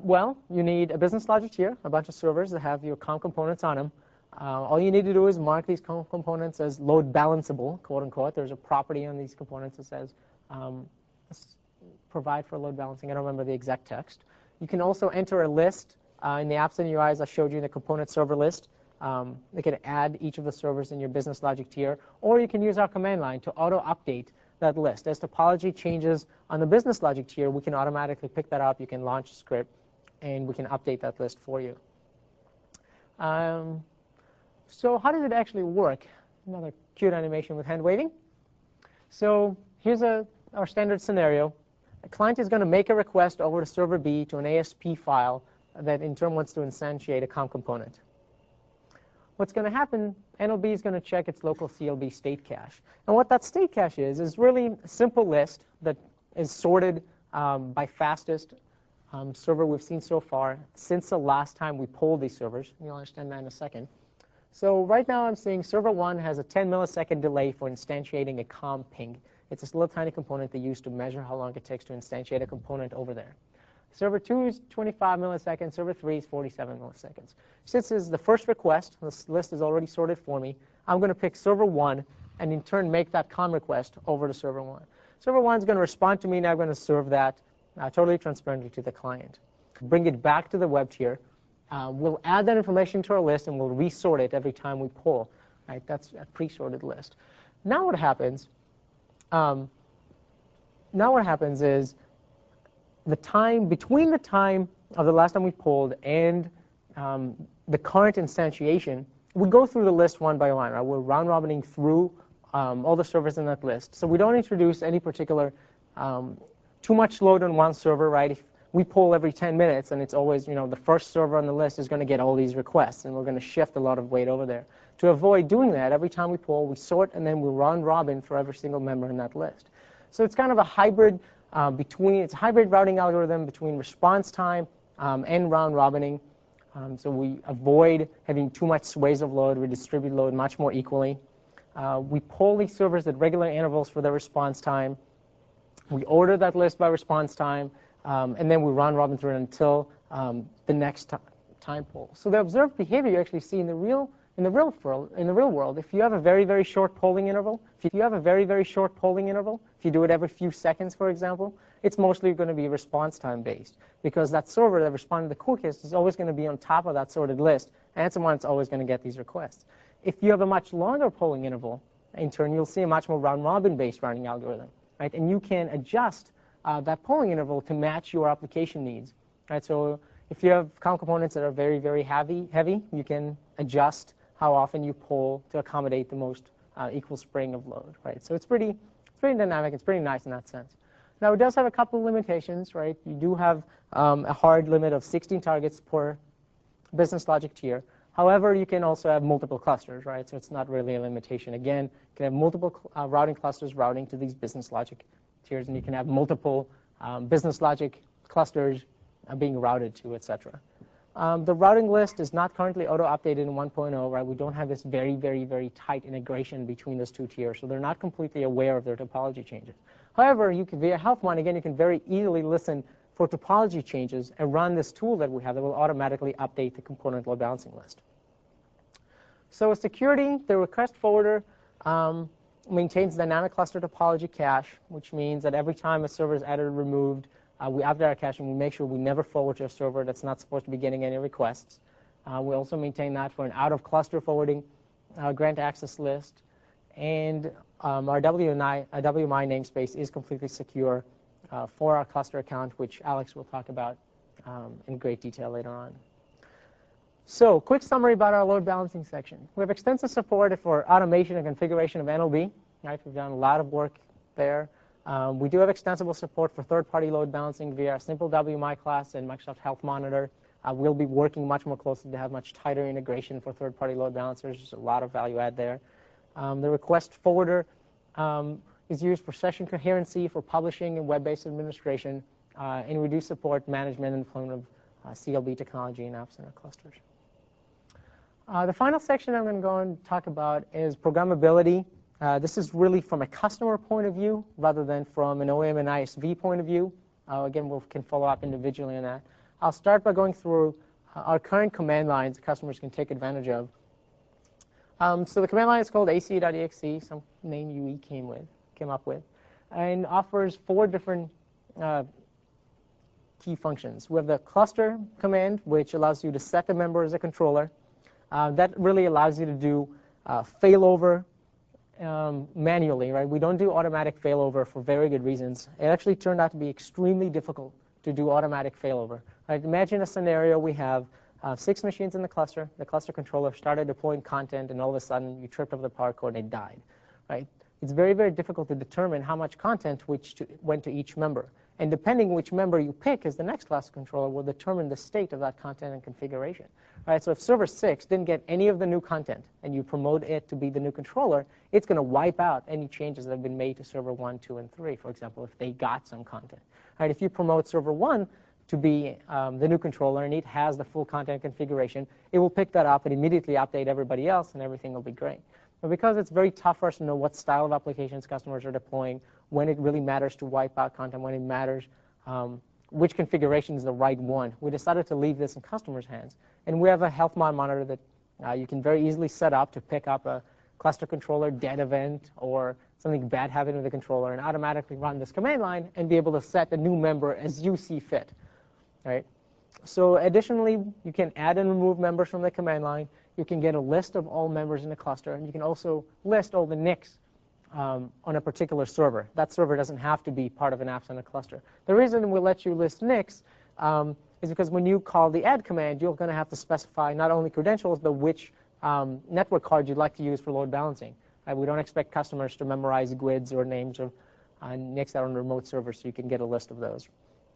Well, you need a business logic tier, a bunch of servers that have your COM components on them. All you need to do is mark these COM components as load balanceable, quote unquote. There's a property on these components that says provide for load balancing. I don't remember the exact text. You can also enter a list in the AppCenter UIs I showed you in the component server list. You can add each of the servers in your business logic tier, or you can use our command line to auto-update that list. As topology changes on the business logic tier, we can automatically pick that up. You can launch a script, and we can update that list for you. So how does it actually work? Another cute animation with hand waving. So here's our standard scenario. A client is going to make a request over to server B to an ASP file that in turn wants to instantiate a COM component. What's going to happen, NLB is going to check its local CLB state cache. And what that state cache is really a simple list that is sorted by fastest server we've seen so far since the last time we polled these servers. You'll understand that in a second. So right now I'm seeing server 1 has a 10 millisecond delay for instantiating a COM ping. It's this little tiny component they use to measure how long it takes to instantiate a component over there. Server 2 is 25 milliseconds. Server 3 is 47 milliseconds. Since this is the first request, this list is already sorted for me, I'm going to pick server 1 and in turn make that COM request over to server 1. Server 1 is going to respond to me, and I'm going to serve that totally transparently to the client. Bring it back to the web tier. We'll add that information to our list, and we'll resort it every time we pull. Right? That's a pre-sorted list. Now what happens? Is the time between the time of the last time we pulled and the current instantiation, we go through the list one by one. Right? We're round-robining through all the servers in that list. So we don't introduce any particular too much load on one server. Right? If we pull every 10 minutes, and it's always, the first server on the list is going to get all these requests, and we're going to shift a lot of weight over there. To avoid doing that, every time we pull, we sort, and then we round-robin for every single member in that list. So it's kind of a hybrid it's a hybrid routing algorithm between response time and round-robining. So we avoid having too much sways of load. We distribute load much more equally. We pull these servers at regular intervals for their response time. We order that list by response time, and then we round-robin through it until the next time pull. So the observed behavior you actually see in the real world, if you have a very, very short polling interval, if you do it every few seconds, for example, it's mostly going to be response time based, because that server that responded the quickest is always going to be on top of that sorted list, and it's the one that's always going to get these requests. If you have a much longer polling interval, in turn, you'll see a much more round-robin based routing algorithm, right? And you can adjust that polling interval to match your application needs, right? So if you have COM components that are very, very heavy, you can adjust how often you pull to accommodate the most equal spring of load, right? So it's pretty dynamic. It's pretty nice in that sense. Now, it does have a couple of limitations, right? You do have a hard limit of 16 targets per business logic tier. However, you can also have multiple clusters, right? So it's not really a limitation. Again, you can have multiple routing clusters routing to these business logic tiers, and you can have multiple business logic clusters being routed to, etc. The routing list is not currently auto-updated in 1.0, right? We don't have this very, very, very tight integration between those two tiers, so they're not completely aware of their topology changes. However, you can, via HealthMon, again, you can very easily listen for topology changes and run this tool that we have that will automatically update the component load balancing list. So with security, the request forwarder maintains dynamic cluster topology cache, which means that every time a server is added or removed, we update our cache and we make sure we never forward to a server that's not supposed to be getting any requests. We also maintain that for an out-of-cluster forwarding grant access list. And our WMI namespace is completely secure for our cluster account, which Alex will talk about in great detail later on. So, quick summary about our load balancing section. We have extensive support for automation and configuration of NLB. Right? We've done a lot of work there. We do have extensible support for third-party load balancing via our simple WMI class and Microsoft Health Monitor. We'll be working much more closely to have much tighter integration for third-party load balancers. There's a lot of value add there. The request forwarder is used for session coherency, for publishing and web-based administration, and we do support management and deployment of CLB technology in AppCenter clusters. The final section I'm going to go and talk about is programmability. This is really from a customer point of view rather than from an OEM and ISV point of view. Again, we can follow up individually on that. I'll start by going through our current command lines customers can take advantage of. So the command line is called ace.exe, some name UE came up with, and offers 4 different key functions. We have the cluster command, which allows you to set the member as a controller. That really allows you to do failover manually, right? We don't do automatic failover for very good reasons. It actually turned out to be extremely difficult to do automatic failover. Right? Imagine a scenario we have 6 machines in the cluster controller started deploying content, and all of a sudden you tripped over the power cord and it died. Right? It's very, very difficult to determine how much content went to each member. And depending which member you pick as the next cluster controller will determine the state of that content and configuration. Right? So if server 6 didn't get any of the new content and you promote it to be the new controller, it's going to wipe out any changes that have been made to server 1, 2, and 3, for example, if they got some content. Right? If you promote server 1 to be the new controller and it has the full content configuration, it will pick that up and immediately update everybody else and everything will be great. But because it's very tough for us to know what style of applications customers are deploying, when it really matters to wipe out content, when it matters which configuration is the right one, we decided to leave this in customers' hands. And we have a HealthMon monitor that you can very easily set up to pick up a cluster controller dead event or something bad happening with the controller and automatically run this command line and be able to set the new member as you see fit. Right? So additionally, you can add and remove members from the command line. You can get a list of all members in the cluster, and you can also list all the NICs on a particular server. That server doesn't have to be part of an AppCenter cluster. The reason we let you list NICs is because when you call the add command, you're going to have to specify not only credentials, but which network card you'd like to use for load balancing. We don't expect customers to memorize GUIDs or names of NICs that are on remote servers, so you can get a list of those.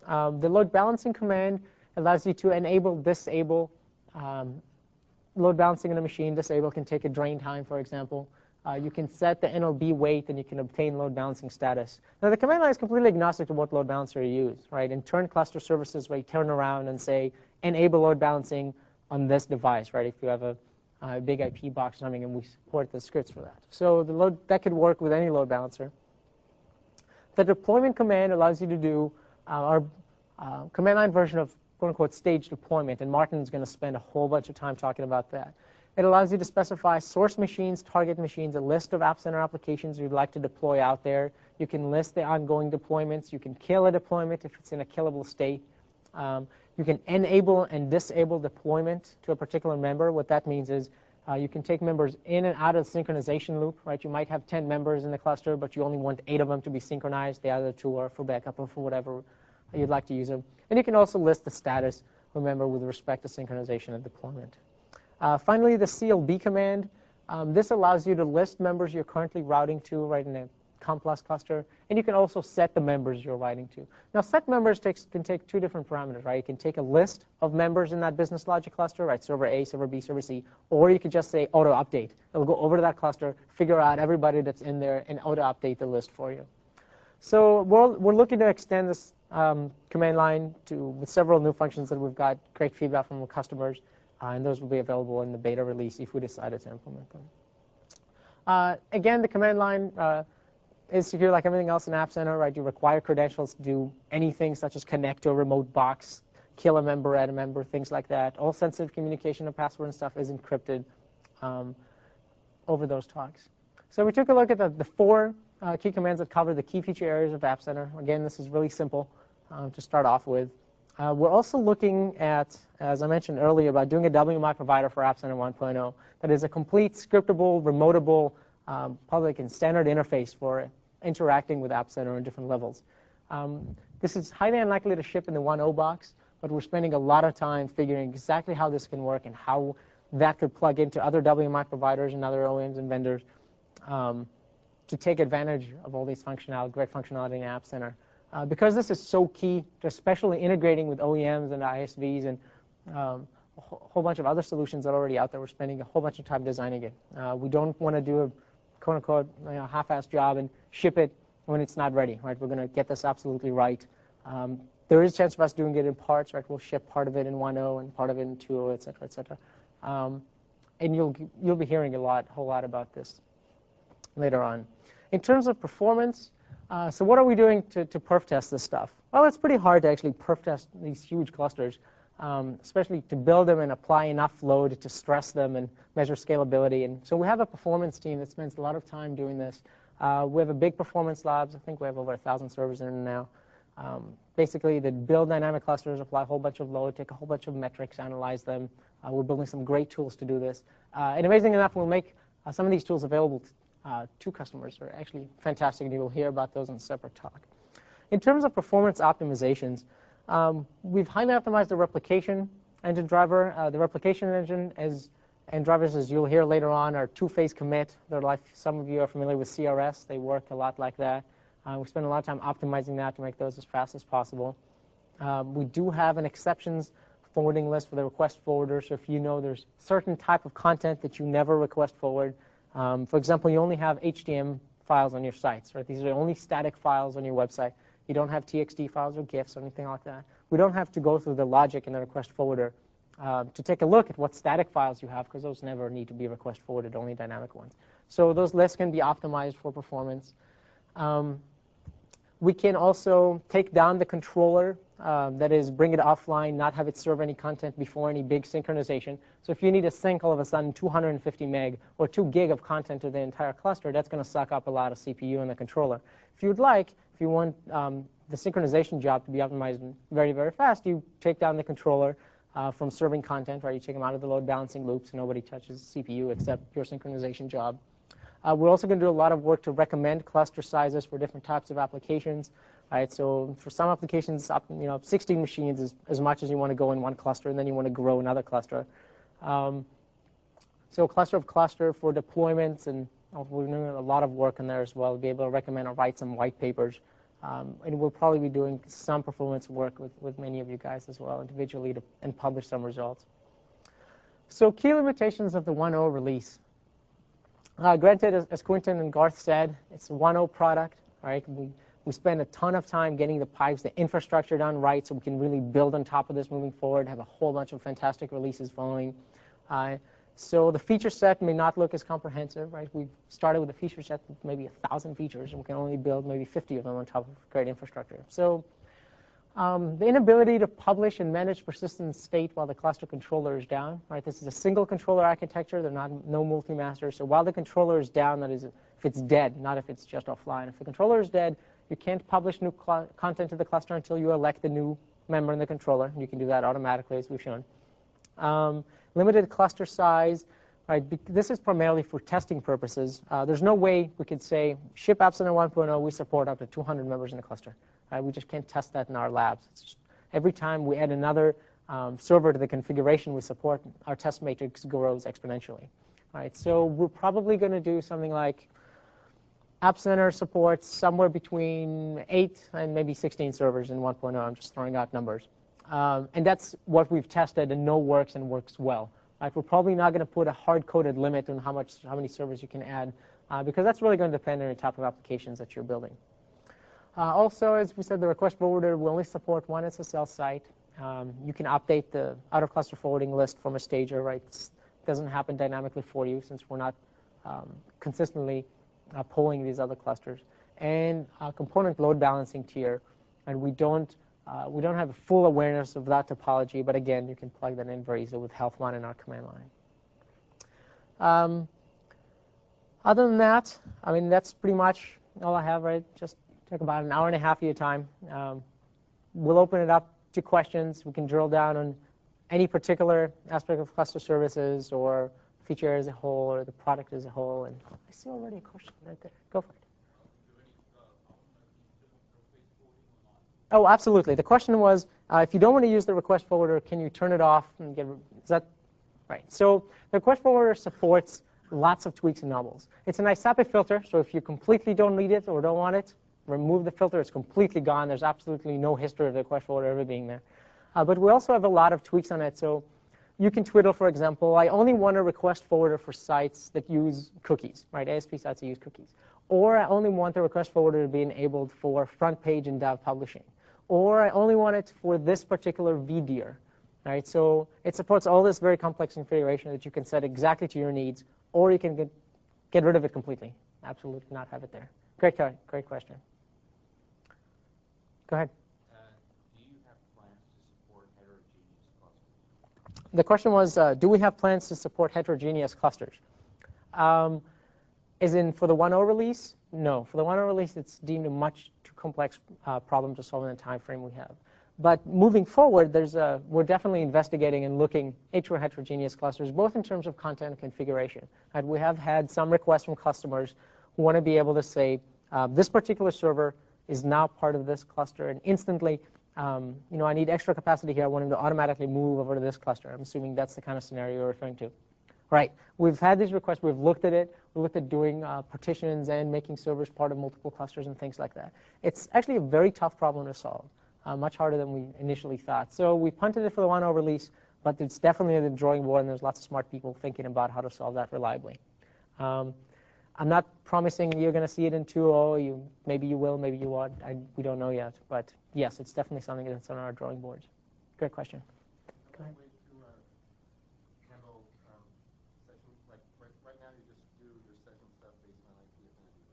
The load balancing command allows you to enable, disable load balancing in a machine. Disable can take a drain time, for example. You can set the NLB weight, and you can obtain load balancing status. Now, the command line is completely agnostic to what load balancer you use. Right? In turn cluster services, where you turn around and say, enable load balancing on this device. Right? If you have a big IP box or something, and we support the scripts for that. So that could work with any load balancer. The deployment command allows you to do our command line version of quote-unquote stage deployment, and Martin's going to spend a whole bunch of time talking about that. It allows you to specify source machines, target machines, a list of AppCenter applications you'd like to deploy out there. You can list the ongoing deployments. You can kill a deployment if it's in a killable state. You can enable and disable deployment to a particular member. What that means is you can take members in and out of the synchronization loop. Right? You might have 10 members in the cluster, but you only want 8 of them to be synchronized. The other 2 are for backup or for whatever you'd like to use them. And you can also list the status, remember, with respect to synchronization and deployment. Finally, the CLB command. This allows you to list members you're currently routing to, right, in a COM+ cluster, and you can also set the members you're writing to. Now, set members can take two different parameters, right? You can take a list of members in that business logic cluster, right? Server A, server B, server C, or you could just say auto update. It'll go over to that cluster, figure out everybody that's in there, and auto update the list for you. So we're looking to extend this command line with several new functions that we've got great feedback from the customers, and those will be available in the beta release if we decided to implement them. Again, the command line is secure like everything else in AppCenter, right? You require credentials to do anything such as connect to a remote box, kill a member, add a member, things like that. All sensitive communication and password and stuff is encrypted over those talks. So we took a look at the four key commands that cover the key feature areas of AppCenter. Again, this is really simple to start off with. We're also looking at, as I mentioned earlier, about doing a WMI provider for AppCenter 1.0 that is a complete scriptable, remotable, public and standard interface for interacting with AppCenter on different levels. This is highly unlikely to ship in the 1.0 box, but we're spending a lot of time figuring exactly how this can work and how that could plug into other WMI providers and other OEMs and vendors to take advantage of all these great functionality in AppCenter. Because this is so key to especially integrating with OEMs and ISVs and a whole bunch of other solutions that are already out there, we're spending a whole bunch of time designing it. We don't want to do a quote-unquote half-assed job and ship it when it's not ready, right? We're going to get this absolutely right. There is a chance of us doing it in parts, right? We'll ship part of it in 1.0 and part of it in 2.0, et cetera, et cetera. And you'll be hearing a whole lot about this later on. In terms of performance, so what are we doing to perf test this stuff? Well, it's pretty hard to actually perf test these huge clusters, especially to build them and apply enough load to stress them and measure scalability. And so we have a performance team that spends a lot of time doing this. We have a big performance labs. I think we have over 1,000 servers in it now. Basically, they build dynamic clusters, apply a whole bunch of load, take a whole bunch of metrics, analyze them. We're building some great tools to do this. And amazing enough, we'll make some of these tools available to customers. Are actually fantastic, and you'll hear about those in a separate talk. In terms of performance optimizations, we've highly optimized the replication engine driver. The replication engine and drivers, as you'll hear later on, are two-phase commit. They're like, some of you are familiar with CRS. They work a lot like that. We spend a lot of time optimizing that to make those as fast as possible. We do have an exceptions forwarding list for the request forwarder. So if you know there's certain type of content that you never request forward, for example, you only have HTML files on your sites, right? These are only static files on your website. You don't have TXT files or GIFs or anything like that. We don't have to go through the logic in the request forwarder to take a look at what static files you have, because those never need to be request forwarded, only dynamic ones. So those lists can be optimized for performance. We can also take down the controller, that is, bring it offline, not have it serve any content before any big synchronization. So if you need to sync all of a sudden 250 meg or 2 gig of content to the entire cluster, that's going to suck up a lot of CPU in the controller. If you'd like, if you want the synchronization job to be optimized very, very fast, you take down the controller from serving content, right? You take them out of the load balancing loops. Nobody touches CPU except your synchronization job. We're also going to do a lot of work to recommend cluster sizes for different types of applications. Right? So for some applications, 16 machines is as much as you want to go in one cluster, and then you want to grow another cluster. So cluster of cluster for deployments, and we're doing a lot of work in there as well. We'll be able to recommend or write some white papers. And we'll probably be doing some performance work with many of you guys as well individually and publish some results. So key limitations of the 1.0 release. Granted, as Quentin and Garth said, it's a 1.0 product. Right? We spend a ton of time getting the pipes, the infrastructure done right, so we can really build on top of this moving forward, have a whole bunch of fantastic releases following. So the feature set may not look as comprehensive. Right? We've started with a feature set with maybe 1,000 features, and we can only build maybe 50 of them on top of great infrastructure. So the inability to publish and manage persistent state while the cluster controller is down. Right? This is a single controller architecture. There's no multi-master. So while the controller is down, that is if it's dead, not if it's just offline. If the controller is dead, you can't publish new content to the cluster until you elect the new member in the controller. You can do that automatically, as we've shown. Limited cluster size. Right? This is primarily for testing purposes. There's no way we could say, ship AppCenter 1.0, we support up to 200 members in the cluster. We just can't test that in our labs. It's just, every time we add another server to the configuration we support, our test matrix grows exponentially. Right? So we're probably going to do something like AppCenter supports somewhere between 8 and maybe 16 servers in 1.0. I'm just throwing out numbers. And that's what we've tested and know works and works well. Right? We're probably not going to put a hard-coded limit on how many servers you can add, because that's really going to depend on the type of applications that you're building. Also, as we said, the request forwarder will only support one SSL site. You can update the out-of-cluster forwarding list from a stager. Right? It doesn't happen dynamically for you since we're not consistently polling these other clusters. And component load balancing tier, and we don't have a full awareness of that topology, but again, you can plug that in very easily with health1 in our command line. Other than that, I mean, that's pretty much all I have, right? Just take about an hour and a half of your time. We'll open it up to questions. We can drill down on any particular aspect of cluster services or feature as a whole or the product as a whole. And I see already a question right there. Go for it. Oh, absolutely. The question was, if you don't want to use the request forwarder, can you turn it off and get? Is that right? So the request forwarder supports lots of tweaks and nubbles. It's a nice SAPI filter, so if you completely don't need it or don't want it, remove the filter. It's completely gone. There's absolutely no history of the request forwarder ever being there. But we also have a lot of tweaks on it. So you can twiddle, for example, I only want a request forwarder for sites that use cookies, right? ASP sites that use cookies. Or I only want the request forwarder to be enabled for front page and dev publishing. Or I only want it for this particular VDIR, right? So it supports all this very complex configuration that you can set exactly to your needs, or you can get rid of it completely. Absolutely not have it there. Great question. Go ahead. Do you have plans to support heterogeneous clusters? The question was, do we have plans to support heterogeneous clusters? As in for the 1.0 release? No. For the 1.0 release, it's deemed a much too complex problem to solve in the time frame we have. But moving forward, we're definitely investigating and looking into heterogeneous clusters, both in terms of content and configuration. And we have had some requests from customers who want to be able to say, this particular server is now part of this cluster, and instantly, I need extra capacity here. I want him to automatically move over to this cluster. I'm assuming that's the kind of scenario you're referring to. Right. We've had these requests. We've looked at it. We looked at doing partitions and making servers part of multiple clusters and things like that. It's actually a very tough problem to solve, much harder than we initially thought. So we punted it for the 1.0 release, but it's definitely in the drawing board, and there's lots of smart people thinking about how to solve that reliably. I'm not promising you're going to see it in 2.0. Maybe you will, maybe you won't. We don't know yet. But yes, it's definitely something that's on our drawing boards. Great question. Go ahead. Right now, you just do your session stuff based on IP affinity,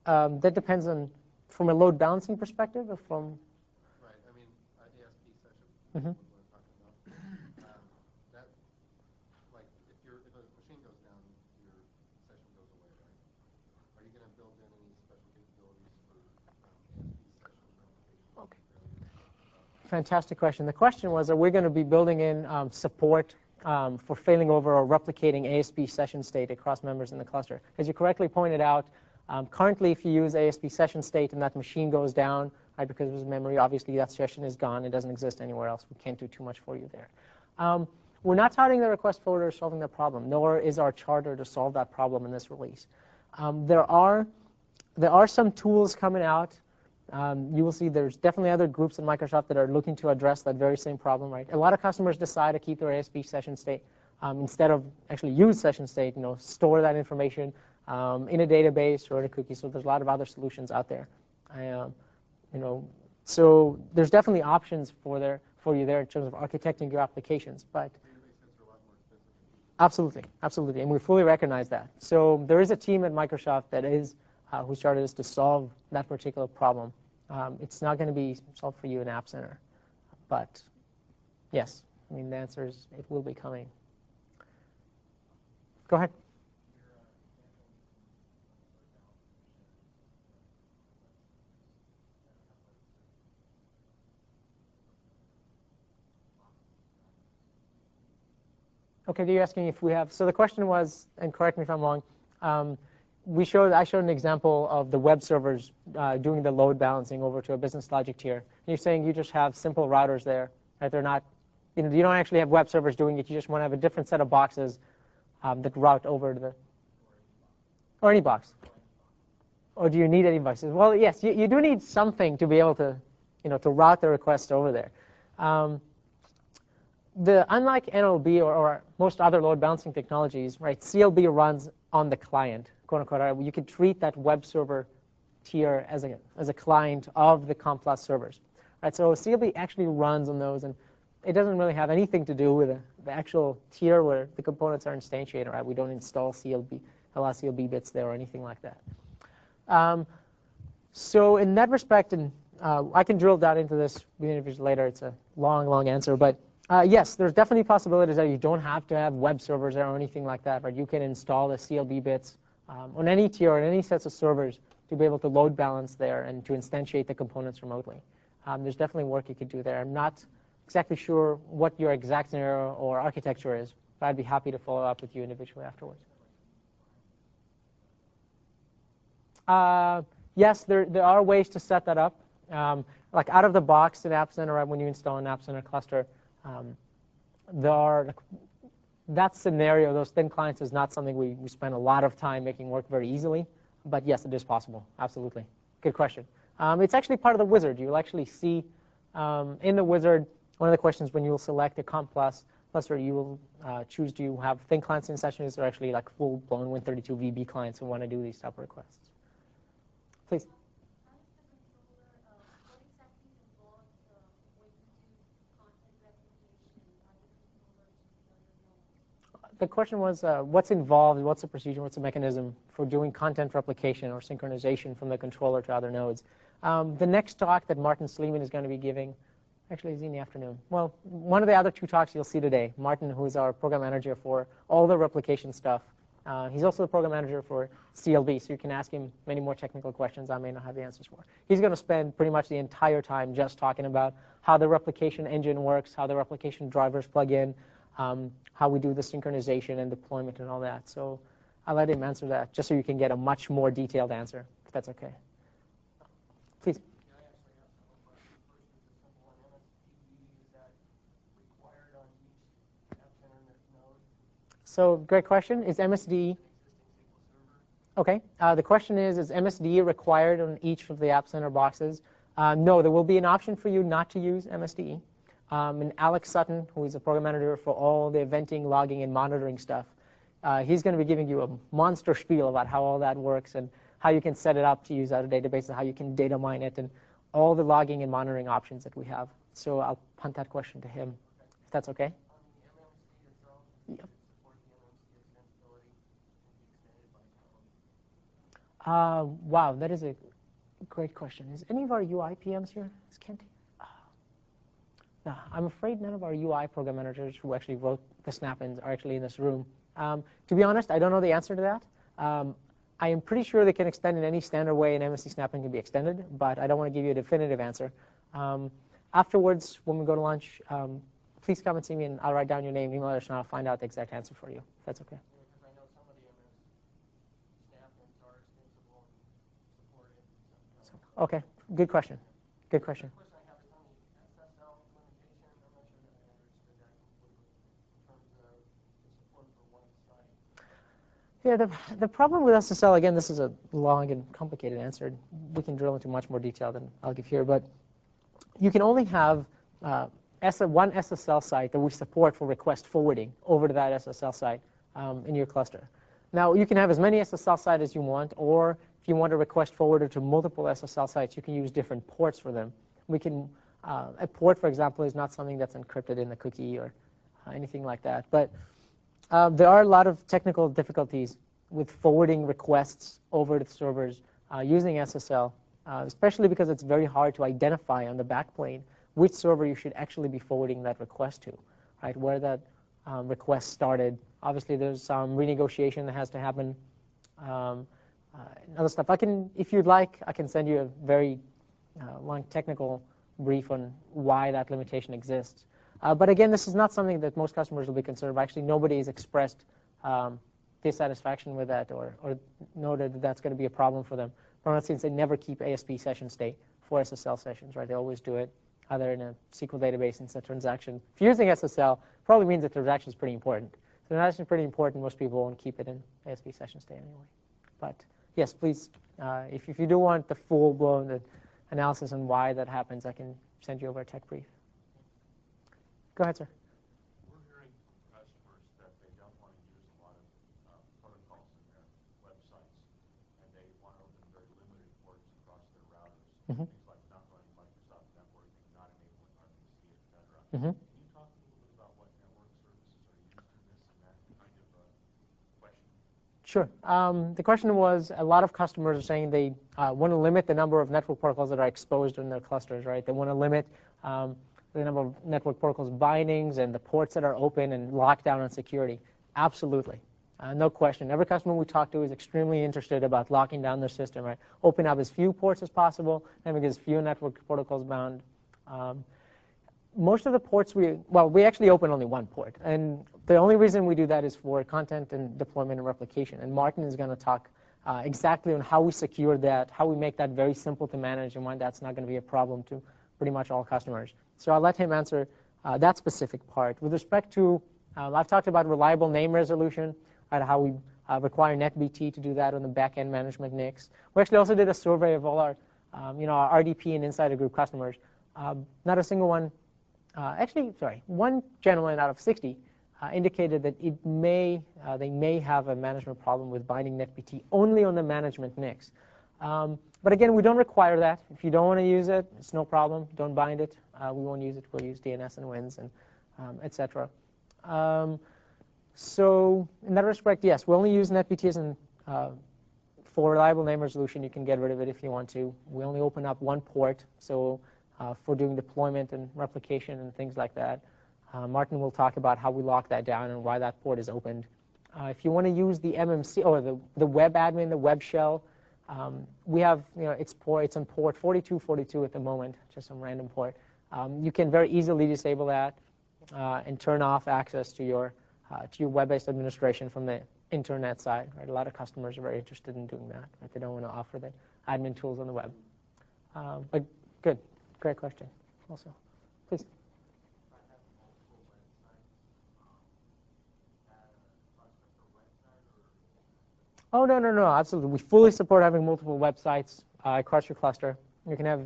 right? That depends on, from a load balancing perspective, or from? Right. I mean, ASP session. Mm-hmm. What I'm talking about. That, like, if a machine goes down, your session goes away, right? Are you going to build in any special capabilities for ASP session notification? Okay. Fantastic question. The question was, are we going to be building in support for failing over or replicating ASP session state across members in the cluster? As you correctly pointed out, currently if you use ASP session state and that machine goes down, right, because of its memory, obviously that session is gone. It doesn't exist anywhere else. We can't do too much for you there. We're not touting the request forwarder as solving that problem, nor is our charter to solve that problem in this release. There are some tools coming out. You will see there's definitely other groups in Microsoft that are looking to address that very same problem, right? A lot of customers decide to keep their ASP session state instead of actually use session state, store that information in a database or in a cookie. So there's a lot of other solutions out there. So there's definitely options for you there in terms of architecting your applications. But absolutely, absolutely, and we fully recognize that. So there is a team at Microsoft that is whose charter is to solve that particular problem. It's not going to be solved for you in AppCenter, but yes, I mean the answer is it will be coming. Go ahead. Okay, you're asking if we have. So the question was, and correct me if I'm wrong. I showed an example of the web servers doing the load balancing over to a business logic tier. And you're saying you just have simple routers there, right? They're not, you don't actually have web servers doing it. You just want to have a different set of boxes that route over to the. Or any box. Or do you need any boxes? Well, yes, you do need something to be able to, to route the request over there. Unlike NLB or most other load balancing technologies, right, CLB runs on the client, quote unquote. Right? You could treat that web server tier as a client of the CompPlus servers. Right? So CLB actually runs on those, and it doesn't really have anything to do with the actual tier where the components are instantiated. Right? We don't install LRCLB bits there or anything like that. So in that respect, and I can drill down into this later. It's a long, long answer, but yes, there's definitely possibilities that you don't have to have web servers or anything like that. Right? You can install the CLB bits on any tier, on any sets of servers, to be able to load balance there and to instantiate the components remotely. There's definitely work you could do there. I'm not exactly sure what your exact scenario or architecture is, but I'd be happy to follow up with you individually afterwards. Yes, there are ways to set that up. Like out of the box in AppCenter, right, when you install an AppCenter cluster, that scenario, those thin clients, is not something we spend a lot of time making work very easily. But yes, it is possible. Absolutely. Good question. It's actually part of the wizard. You'll actually see in the wizard, one of the questions when you'll select a CompPlus cluster, you will choose, do you have thin clients in sessions or actually like full-blown Win32 VB clients who want to do these type of requests? Please. The question was, what's involved, what's the procedure, what's the mechanism for doing content replication or synchronization from the controller to other nodes? The next talk that Martin Sleeman is going to be giving, actually, is in the afternoon. Well, one of the other two talks you'll see today, Martin, who is our program manager for all the replication stuff. He's also the program manager for CLB, so you can ask him many more technical questions I may not have the answers for. He's going to spend pretty much the entire time just talking about how the replication engine works, how the replication drivers plug in, how we do the synchronization and deployment and all that. So I'll let him answer that, just so you can get a much more detailed answer, if that's OK. Please. So great question. Is MSD OK? The question is MSD required on each of the AppCenter boxes? No, there will be an option for you not to use MSD. And Alex Sutton, who is a program manager for all the eventing, logging, and monitoring stuff, he's going to be giving you a monster spiel about how all that works and how you can set it up to use out of database and how you can data mine it and all the logging and monitoring options that we have. So I'll punt that question to him, if that's OK. Yep. Wow, that is a great question. Is any of our UI PMs here? Is Kent? No, I'm afraid none of our UI program managers who actually wrote the snap-ins are actually in this room. To be honest, I don't know the answer to that. I am pretty sure they can extend in any standard way an MSC snap-in can be extended, but I don't want to give you a definitive answer. Afterwards, when we go to lunch, please come and see me, and I'll write down your name, email address, and I'll find out the exact answer for you, if that's OK. OK, good question. Good question. Yeah, the problem with SSL, again, this is a long and complicated answer. We can drill into much more detail than I'll give here. But you can only have one SSL site that we support for request forwarding over to that SSL site in your cluster. Now, you can have as many SSL sites as you want, or if you want a request forwarder to multiple SSL sites, you can use different ports for them. A port, for example, is not something that's encrypted in the cookie or anything like that. But there are a lot of technical difficulties with forwarding requests over to servers using SSL, especially because it's very hard to identify on the backplane which server you should actually be forwarding that request to, right? Where that request started. Obviously, there's some renegotiation that has to happen. Other stuff. If you'd like, I can send you a very long technical brief on why that limitation exists. But again, this is not something that most customers will be concerned about. Actually, nobody has expressed dissatisfaction with that or noted that that's going to be a problem for them. Since they never keep ASP session state for SSL sessions, right? They always do it either in a SQL database and set transaction. If you're using SSL, probably means that transaction is pretty important. So transaction is pretty important. Most people won't keep it in ASP session state anyway. But yes, please, if you do want the full-blown analysis on why that happens, I can send you over a tech brief. Go ahead, sir. We're hearing from customers that they don't want to use a lot of protocols in their websites, and they want to open very limited ports across their routers, things like not running Microsoft networking, not enabling RPC, etc. Can you talk a little bit about what network services are used in this and that kind of question? Sure. The question was, a lot of customers are saying they want to limit the number of network protocols that are exposed in their clusters, right? They want to limit the number of network protocols bindings and the ports that are open and locked down on security. Absolutely. No question. Every customer we talk to is extremely interested about locking down their system, right? Open up as few ports as possible and make as few network protocols bound. Most of the ports we actually open only one port. And the only reason we do that is for content and deployment and replication. And Martin is going to talk exactly on how we secure that, how we make that very simple to manage, and why that's not going to be a problem to pretty much all customers. So I'll let him answer that specific part. With respect to, I've talked about reliable name resolution, right, how we require NetBT to do that on the back-end management NICs. We actually also did a survey of all our, our RDP and Insider Group customers. Not a single one, one gentleman out of 60 indicated that they may have a management problem with binding NetBT only on the management NICs. But again, we don't require that. If you don't want to use it, it's no problem. Don't bind it. We won't use it. We'll use DNS and WINS and etc. So in that respect, yes, we only use NetBTs and for reliable name resolution, you can get rid of it if you want to. We only open up one port, so for doing deployment and replication and things like that. Martin will talk about how we lock that down and why that port is opened. If you want to use the MMC or the web admin, the web shell, we have, it's on port 4242 at the moment, just some random port. You can very easily disable that and turn off access to your web-based administration from the internet side. Right? A lot of customers are very interested in doing that. Right? They don't want to offer the admin tools on the web. But good, great question. Also, please. Oh, no, absolutely. We fully support having multiple websites across your cluster. You can have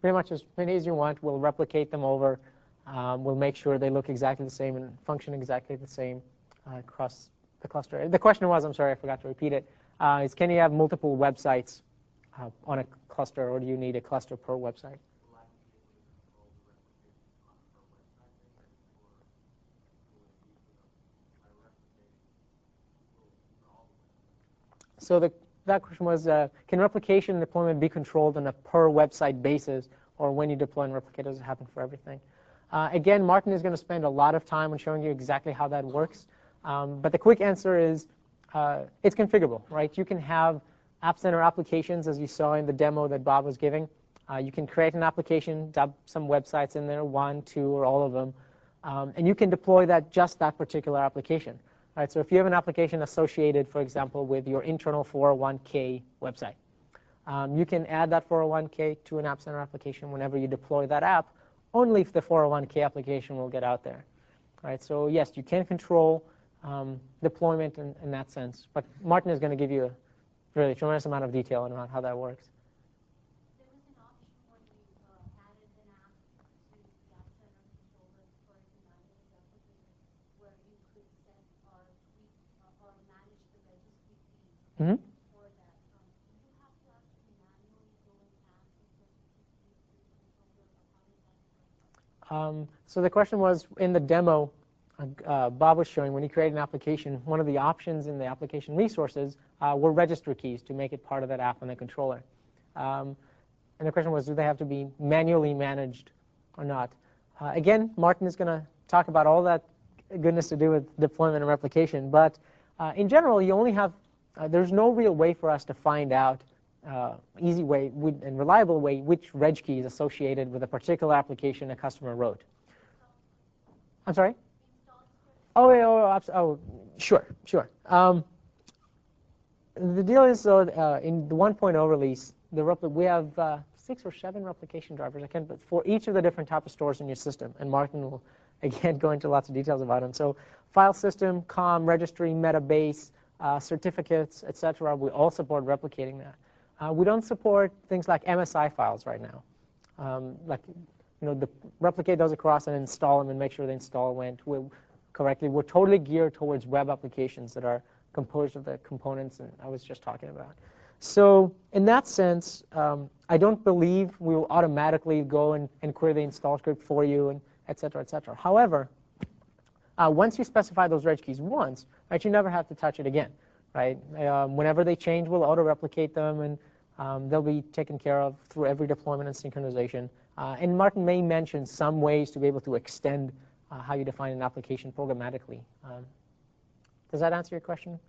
pretty much as many as you want. We'll replicate them over. We'll make sure they look exactly the same and function exactly the same across the cluster. The question was, I'm sorry, I forgot to repeat it, is can you have multiple websites on a cluster, or do you need a cluster per website? So that question was, can replication and deployment be controlled on a per website basis, or when you deploy and replicate, does it happen for everything? Again, Martin is going to spend a lot of time on showing you exactly how that works. But the quick answer is it's configurable, right? You can have AppCenter applications, as you saw in the demo that Bob was giving. You can create an application, dump some websites in there, 1, 2, or all of them, and you can deploy just that particular application. Right, so if you have an application associated, for example, with your internal 401k website, you can add that 401k to an AppCenter application whenever you deploy that app, only if the 401k application will get out there. Right, so yes, you can control deployment in that sense, but Martin is going to give you a really tremendous amount of detail on how that works. There was an option when you added an app to the AppCenter controller for United application where you could set or tweak or manage the registry feed for that. Do you have to actually manually go and add the registry feed to the controller, or how does that work? So the question was, in the demo Bob was showing, when you create an application, one of the options in the application resources were registry keys to make it part of that app on the controller. And the question was, do they have to be manually managed or not? Again, Martin is going to talk about all that goodness to do with deployment and replication. But in general, you only have, there's no real way for us to find out, easy way and reliable way, which reg key is associated with a particular application a customer wrote. I'm sorry? Sure. The deal is, in the 1.0 release, we have 6 or 7 replication drivers. But for each of the different type of stores in your system, and Martin will again go into lots of details about them. So, file system, COM, registry, metabase, certificates, etc. We all support replicating that. We don't support things like MSI files right now. Replicate those across and install them and make sure the install went correctly. We're totally geared towards web applications that are composed of the components that I was just talking about. So in that sense, I don't believe we will automatically go and query the install script for you, and et cetera, et cetera. However, once you specify those reg keys once, right, you never have to touch it again. Right? Whenever they change, we'll auto-replicate them, and they'll be taken care of through every deployment and synchronization. And Martin may mention some ways to be able to extend how you define an application programmatically. Does that answer your question?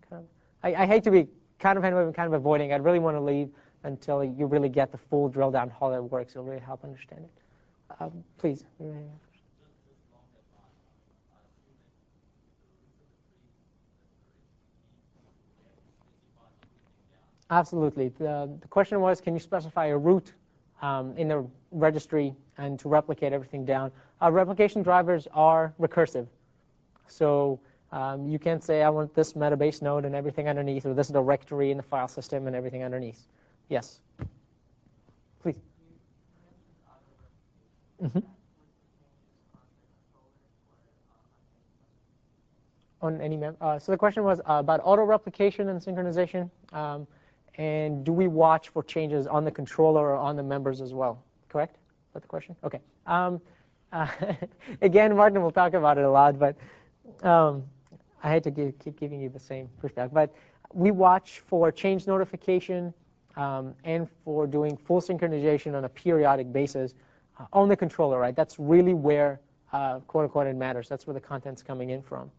I hate to be kind of avoiding. I'd really want to leave until you really get the full drill down how that works. It'll really help understand it. Please. Absolutely. The question was, can you specify a route in the registry and to replicate everything down? Replication drivers are recursive. So you can't say, I want this metabase node and everything underneath, or this directory in the file system and everything underneath. Yes? Please. Mm-hmm. On any so the question was about auto-replication and synchronization. And do we watch for changes on the controller or on the members as well? Correct? Is that the question? OK. Again, Martin will talk about it a lot, but I hate to keep giving you the same pushback. But we watch for change notification and for doing full synchronization on a periodic basis on the controller. Right? That's really where, quote unquote, it matters. That's where the content's coming in from.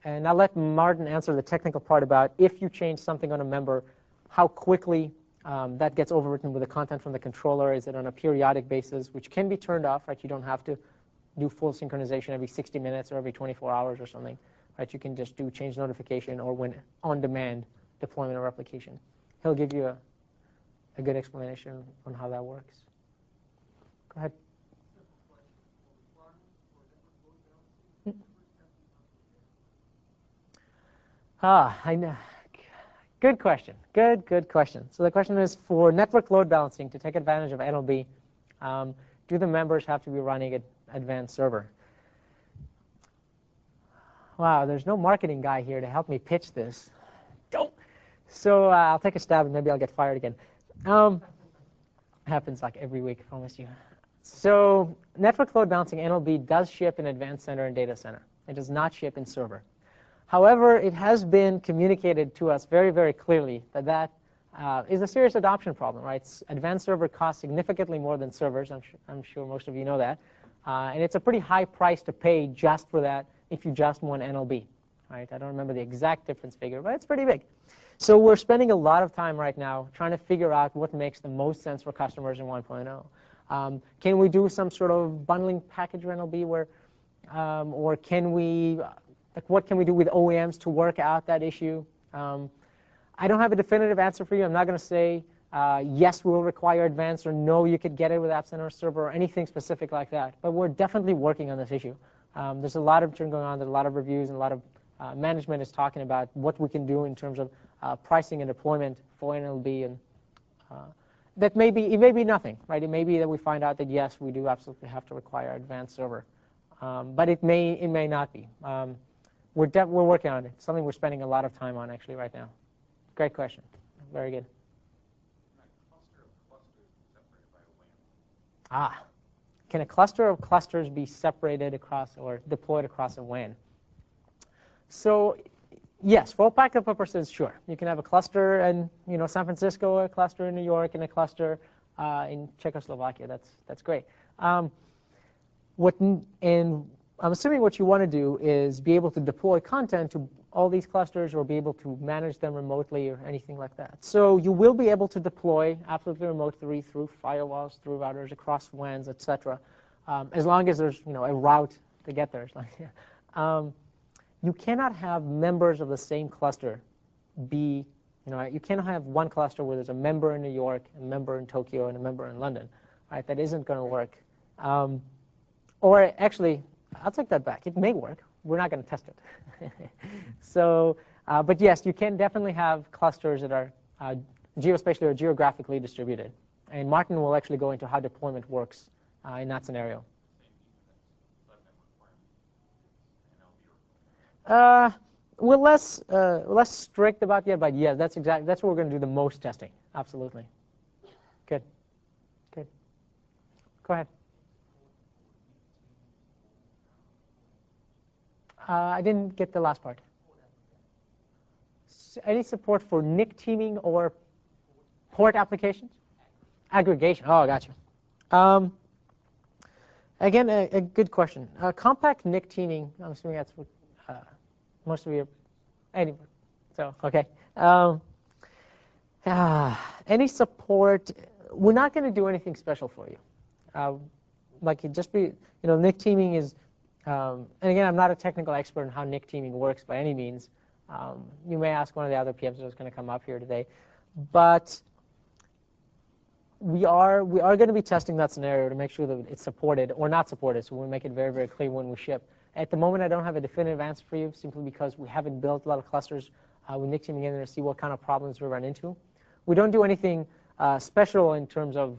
And I'll let Martin answer the technical part about if you change something on a member, how quickly that gets overwritten with the content from the controller. Is it on a periodic basis, which can be turned off? Right? You don't have to do full synchronization every 60 minutes or every 24 hours or something. Right? You can just do change notification or when on-demand deployment or replication. He'll give you a good explanation on how that works. Go ahead. I know. Good question. Good question. So the question is, for network load balancing to take advantage of NLB, do the members have to be running an advanced server? Wow, there's no marketing guy here to help me pitch this. So I'll take a stab and maybe I'll get fired again. Happens like every week, I promise you. So network load balancing NLB does ship in Advanced Center and Data Center. It does not ship in server. However, it has been communicated to us very, very clearly that that is a serious adoption problem. Right? Advanced server costs significantly more than servers. I'm sure most of you know that. And it's a pretty high price to pay just for that if you just want NLB. Right? I don't remember the exact difference figure, but it's pretty big. So we're spending a lot of time right now trying to figure out what makes the most sense for customers in 1.0. Can we do some sort of bundling package for NLB where, or can we, what can we do with OEMs to work out that issue? I don't have a definitive answer for you. I'm not going to say, yes, we will require advanced, or no, you could get it with AppCenter server, or anything specific like that. But we're definitely working on this issue. There's a lot of churn going on. There's a lot of reviews, and a lot of management is talking about what we can do in terms of pricing and deployment for NLB. And that may be, it may be nothing, right? It may be that we find out that, yes, we do absolutely have to require advanced server. But it may not be. We're working on it. It's something we're spending a lot of time on, actually, right now. Great question. Very good. Can a cluster of clusters be separated across or deployed across a WAN? So yes, for all practical purposes, sure. You can have a cluster in San Francisco, a cluster in New York, and a cluster in Czechoslovakia. That's great. And I'm assuming what you want to do is be able to deploy content to all these clusters or be able to manage them remotely or anything like that. So you will be able to deploy absolutely remotely through firewalls, through routers, across WANs, et cetera, as long as there's a route to get there. You cannot have members of the same cluster be, you cannot have one cluster where there's a member in New York, a member in Tokyo, and a member in London. Right? That isn't going to work. Or actually, I'll take that back. It may work. we're not going to test it. So, but yes, you can definitely have clusters that are geospatially or geographically distributed. And Martin will actually go into how deployment works in that scenario. We're less strict about that, but yeah, that's what we're going to do the most testing. Absolutely. Good. Good. Go ahead. I didn't get the last part. Any support for NIC teaming or port applications? Aggregation. Oh, gotcha. Again, a good question. Compact NIC teaming, I'm assuming that's what most of you, anyway. So, OK. Any support, we're not going to do anything special for you. Like it just be, NIC teaming is, and again, I'm not a technical expert in how NIC teaming works by any means. You may ask one of the other PMs that's going to come up here today. But we are going to be testing that scenario to make sure that it's supported or not supported, so we'll make it very, very clear when we ship. At the moment, I don't have a definitive answer for you, simply because we haven't built a lot of clusters with NIC teaming in there to see what kind of problems we run into. We don't do anything special in terms of,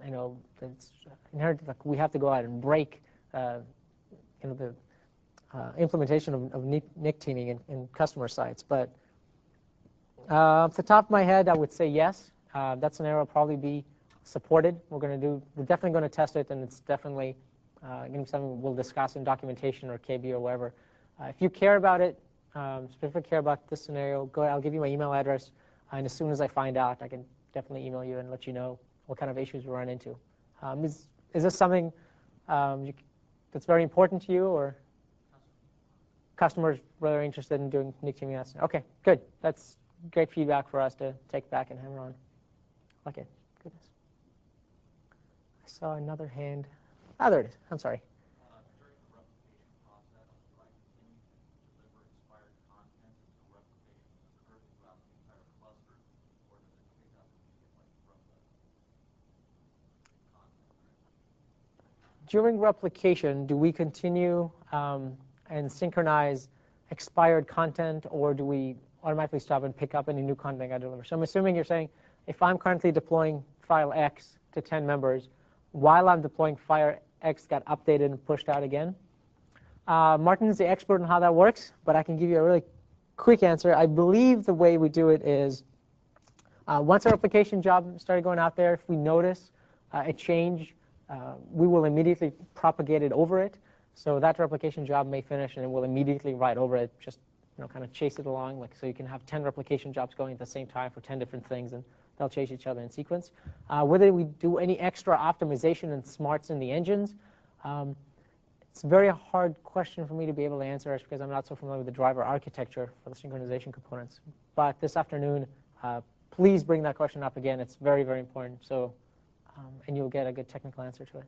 it's inherent, like we have to go out and break the implementation of NIC teaming in customer sites. But off the top of my head, I would say yes. That scenario will probably be supported. We're definitely going to test it, and it's definitely going to be something we'll discuss in documentation or KB or wherever. If you care about it, specifically care about this scenario, I'll give you my email address, and as soon as I find out, I can definitely email you and let you know what kind of issues we run into. Is this something that's very important to you, or customers really interested in doing NIC teaming? OK, good. That's great feedback for us to take back and hammer on. OK, goodness. I saw another hand. Ah, there it is. I'm sorry. During the replication process, do I continue to deliver expired content until replication has occurred throughout the entire cluster, or does it pick up immediately from the content? During replication, do we continue and synchronize expired content, or do we automatically stop and pick up any new content I deliver? So I'm assuming you're saying, if I'm currently deploying file X to 10 members, while I'm deploying file X got updated and pushed out again. Martin is the expert on how that works, but I can give you a really quick answer. I believe the way we do it is, once our replication job started going out there, if we notice a change, we will immediately propagate it over it. So that replication job may finish, and it will immediately write over it, just kind of chase it along. So you can have 10 replication jobs going at the same time for 10 different things, and they'll chase each other in sequence. Whether we do any extra optimization and smarts in the engines, it's a very hard question for me to be able to answer, because I'm not so familiar with the driver architecture for the synchronization components. But this afternoon, please bring that question up again. It's very, very important. So, and you'll get a good technical answer to it.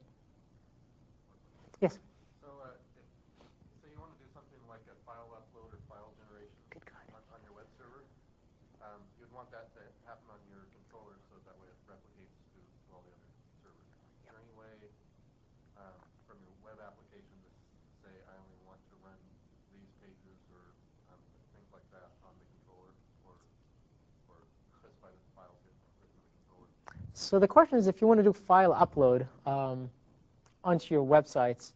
Yes? So, say you want to do something like a file upload or file generation on your web server, you'd want that to happen on your controller, so that way it replicates to all the other servers. Is there any way from your web application to say, I only want to run these pages or things like that on the controller, or specify that the files get written on the controller? So the question is, if you want to do file upload onto your websites,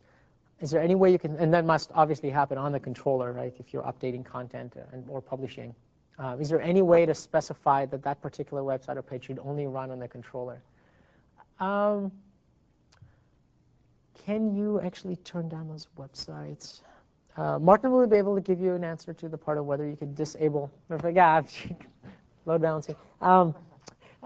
is there any way you can, and that must obviously happen on the controller, right, if you're updating content or publishing. Is there any way to specify that that particular website or page should only run on the controller? Can you actually turn down those websites? Martin will be able to give you an answer to the part of whether you could disable. Yeah, load balancing.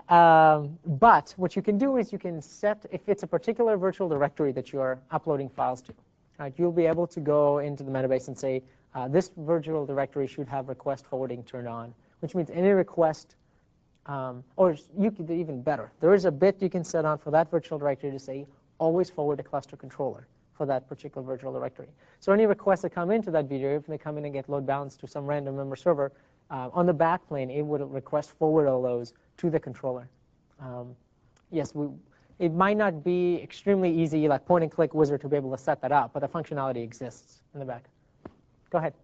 But what you can do is you can set, if it's a particular virtual directory that you're uploading files to, right, you'll be able to go into the Metabase and say, this virtual directory should have request forwarding turned on, which means any request, or you could do even better. There is a bit you can set on for that virtual directory to say, always forward a cluster controller for that particular virtual directory. So any requests that come into that video, if they come in and get load balanced to some random member server, on the backplane, it would request forward all those to the controller. Yes, it might not be extremely easy, like point-and-click wizard, to be able to set that up, but the functionality exists in the back. Go ahead.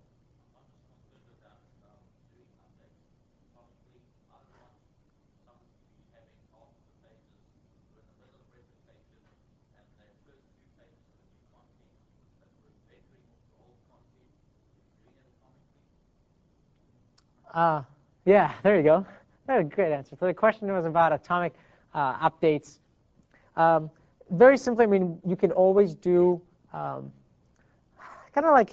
Yeah, there you go. That's a great answer. So the question was about atomic updates. Very simply, I mean, you can always do kind of like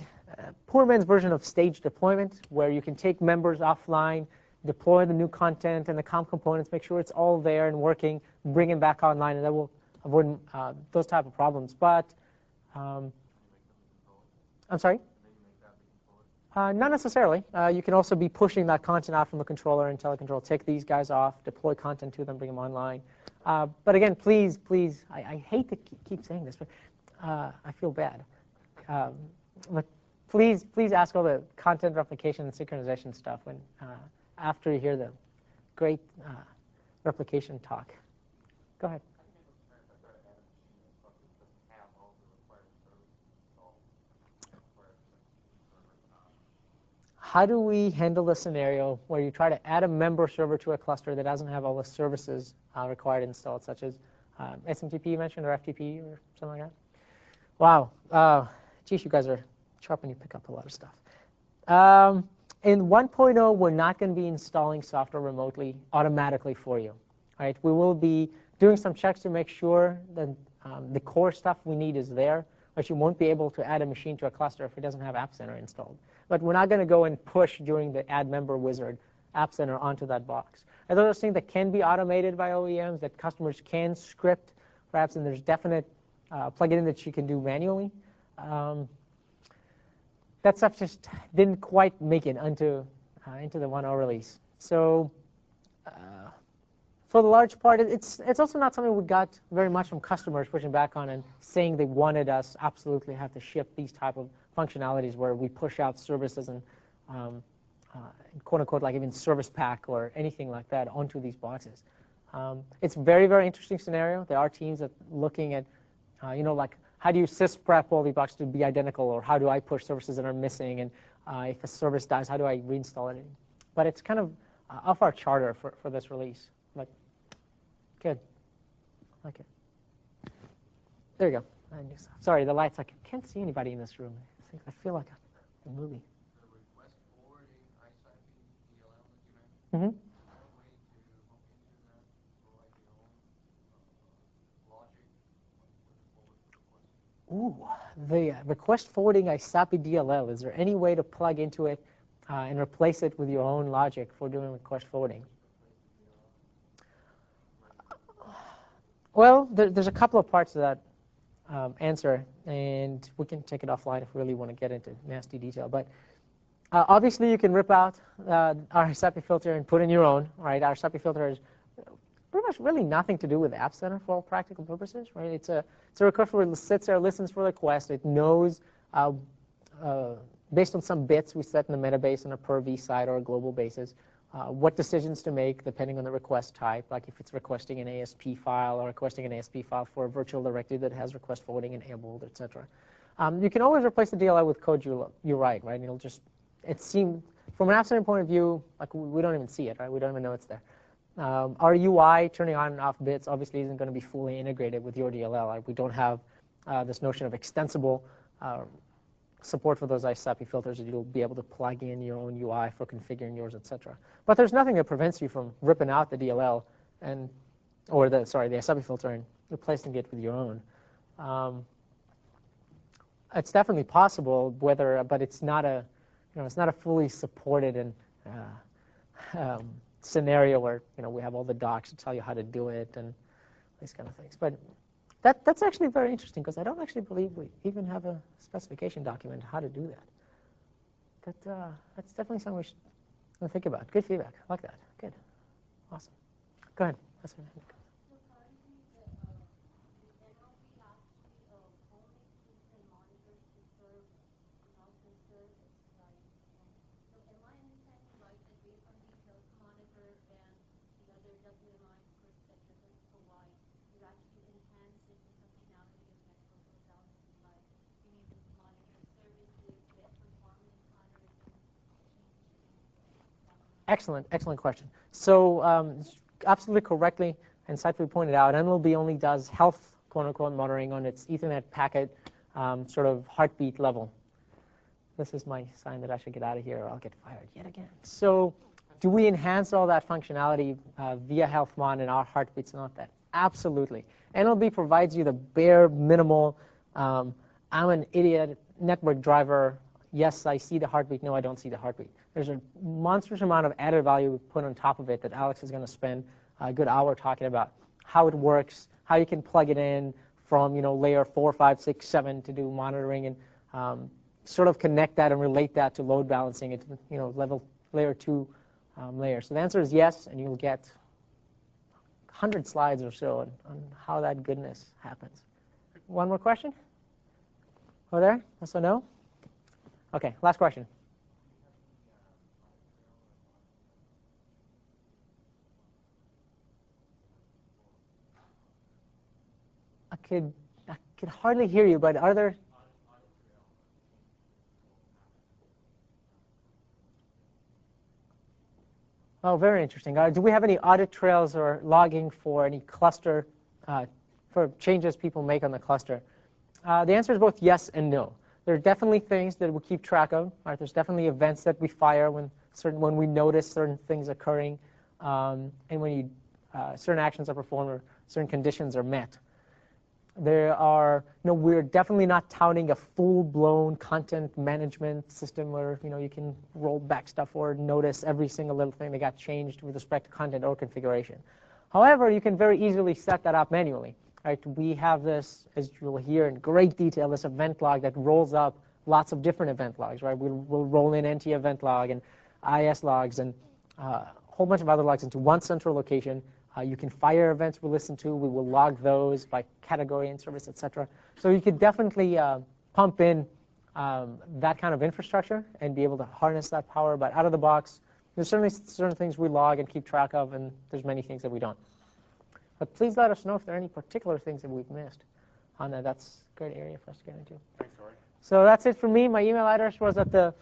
poor man's version of stage deployment, where you can take members offline, deploy the new content and the COM components, make sure it's all there and working, bring them back online, and that will avoid those type of problems. But I'm sorry? Not necessarily. You can also be pushing that content out from the controller and tell the controller, take these guys off, deploy content to them, bring them online. But again, please, I hate to keep saying this, but I feel bad. But please ask all the content replication and synchronization stuff when after you hear the great replication talk. Go ahead. How do we handle the scenario where you try to add a member server to a cluster that doesn't have all the services required installed, such as SMTP you mentioned, or FTP, or something like that? Wow. Geez, you guys are sharp when you pick up a lot of stuff. In 1.0, we're not going to be installing software remotely automatically for you. Right? We will be doing some checks to make sure that the core stuff we need is there, but you won't be able to add a machine to a cluster if it doesn't have AppCenter installed. But we're not going to go and push during the add member wizard AppCenter onto that box. And those are things that can be automated by OEMs, that customers can script, perhaps, and there's definite plug-in that you can do manually. That stuff just didn't quite make it into the 1.0 release. So for the large part, it's also not something we got very much from customers pushing back on and saying they wanted us absolutely have to ship these type of functionalities where we push out services and quote-unquote like even service pack or anything like that onto these boxes. It's a very, very interesting scenario. There are teams that looking at, like how do you sys prep all the boxes to be identical, or how do I push services that are missing, and if a service dies, how do I reinstall it? But it's kind of off our charter for this release. But good. Okay. There you go. Sorry, the lights. I can't see anybody in this room. I feel like a movie. The request forwarding ISAP DLL that you mentioned, Mm-hmm. is there a way to hook into that, provide your own logic when the forward request? Ooh, the request forwarding ISAPI DLL. Is there any way to plug into it and replace it with your own logic for doing request forwarding? Well, there's a couple of parts to that answer, and we can take it offline if we really want to get into nasty detail. But obviously, you can rip out our ISAPI filter and put in your own. Right? Our ISAPI filter is pretty much really nothing to do with AppCenter for all practical purposes. Right? It's a request where it sits there, listens for the request. It knows based on some bits we set in the metabase on a per v side or a global basis, what decisions to make depending on the request type, like if it's requesting an ASP file or requesting an ASP file for a virtual directory that has request forwarding enabled, etc. You can always replace the DLL with code you write, right? And it seems, from an AppCenter point of view, like we don't even see it, right? We don't even know it's there. Our UI turning on and off bits obviously isn't going to be fully integrated with your DLL. Right? We don't have this notion of extensible support for those ISAPI filters that you'll be able to plug in your own UI for configuring yours, etc. But there's nothing that prevents you from ripping out the DLL or the ISAPI filter and replacing it with your own. It's definitely possible, but it's not a fully supported scenario where we have all the docs to tell you how to do it and these kind of things. But that's actually very interesting, because I don't actually believe we even have a specification document how to do that. That's definitely something we should think about. Good feedback. I like that. Good. Awesome. Go ahead. That's what I think. So currently, the NLP actually only keeps and monitors to serve, the service, right? So am I understanding right that based on the health monitor and the other WMI scripts that you're going to provide, you're actually enhancing the functionality of network itself, like being able to monitor services, get performance, Excellent, excellent question. So absolutely correctly and insightfully pointed out, NLB only does health, quote-unquote, monitoring on its Ethernet packet sort of heartbeat level. This is my sign that I should get out of here or I'll get fired yet again. So do we enhance all that functionality via HealthMon and our heartbeats and all that? Absolutely. NLB provides you the bare minimal, I'm an idiot network driver. Yes, I see the heartbeat. No, I don't see the heartbeat. There's a monstrous amount of added value put on top of it that Alex is going to spend a good hour talking about. How it works, how you can plug it in from layer 4, 5, 6, 7 to do monitoring and sort of connect that and relate that to load balancing at layer 2 layer. So the answer is yes, and you'll get 100 slides or so on how that goodness happens. One more question? Over there? Yes or no? Okay, last question. I could hardly hear you, but are there? Oh, very interesting. Do we have any audit trails or logging for any cluster, for changes people make on the cluster? The answer is both yes and no. There are definitely things that we keep track of. Right? There's definitely events that we fire when we notice certain things occurring, and when certain actions are performed or certain conditions are met. There are, we're definitely not touting a full-blown content management system where you can roll back stuff or notice every single little thing that got changed with respect to content or configuration. However, you can very easily set that up manually. Right? We have this, as you'll hear in great detail, this event log that rolls up lots of different event logs. Right? We'll roll in NT event log and IS logs and a whole bunch of other logs into one central location. You can fire events we listen to. We will log those by category and service, etc. So you could definitely pump in that kind of infrastructure and be able to harness that power. But out of the box, there's certainly certain things we log and keep track of, and there's many things that we don't. But please let us know if there are any particular things that we've missed on that. That's a great area for us to get into. Thanks, Ori. So that's it for me. My email address was at the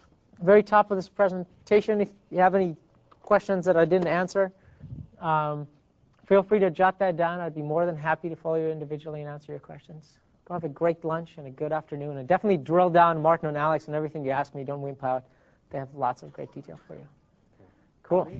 very top of this presentation. If you have any questions that I didn't answer, feel free to jot that down. I'd be more than happy to follow you individually and answer your questions. Go have a great lunch and a good afternoon. And definitely drill down Martin and Alex and everything you ask me. Don't wimp out. They have lots of great detail for you. Cool.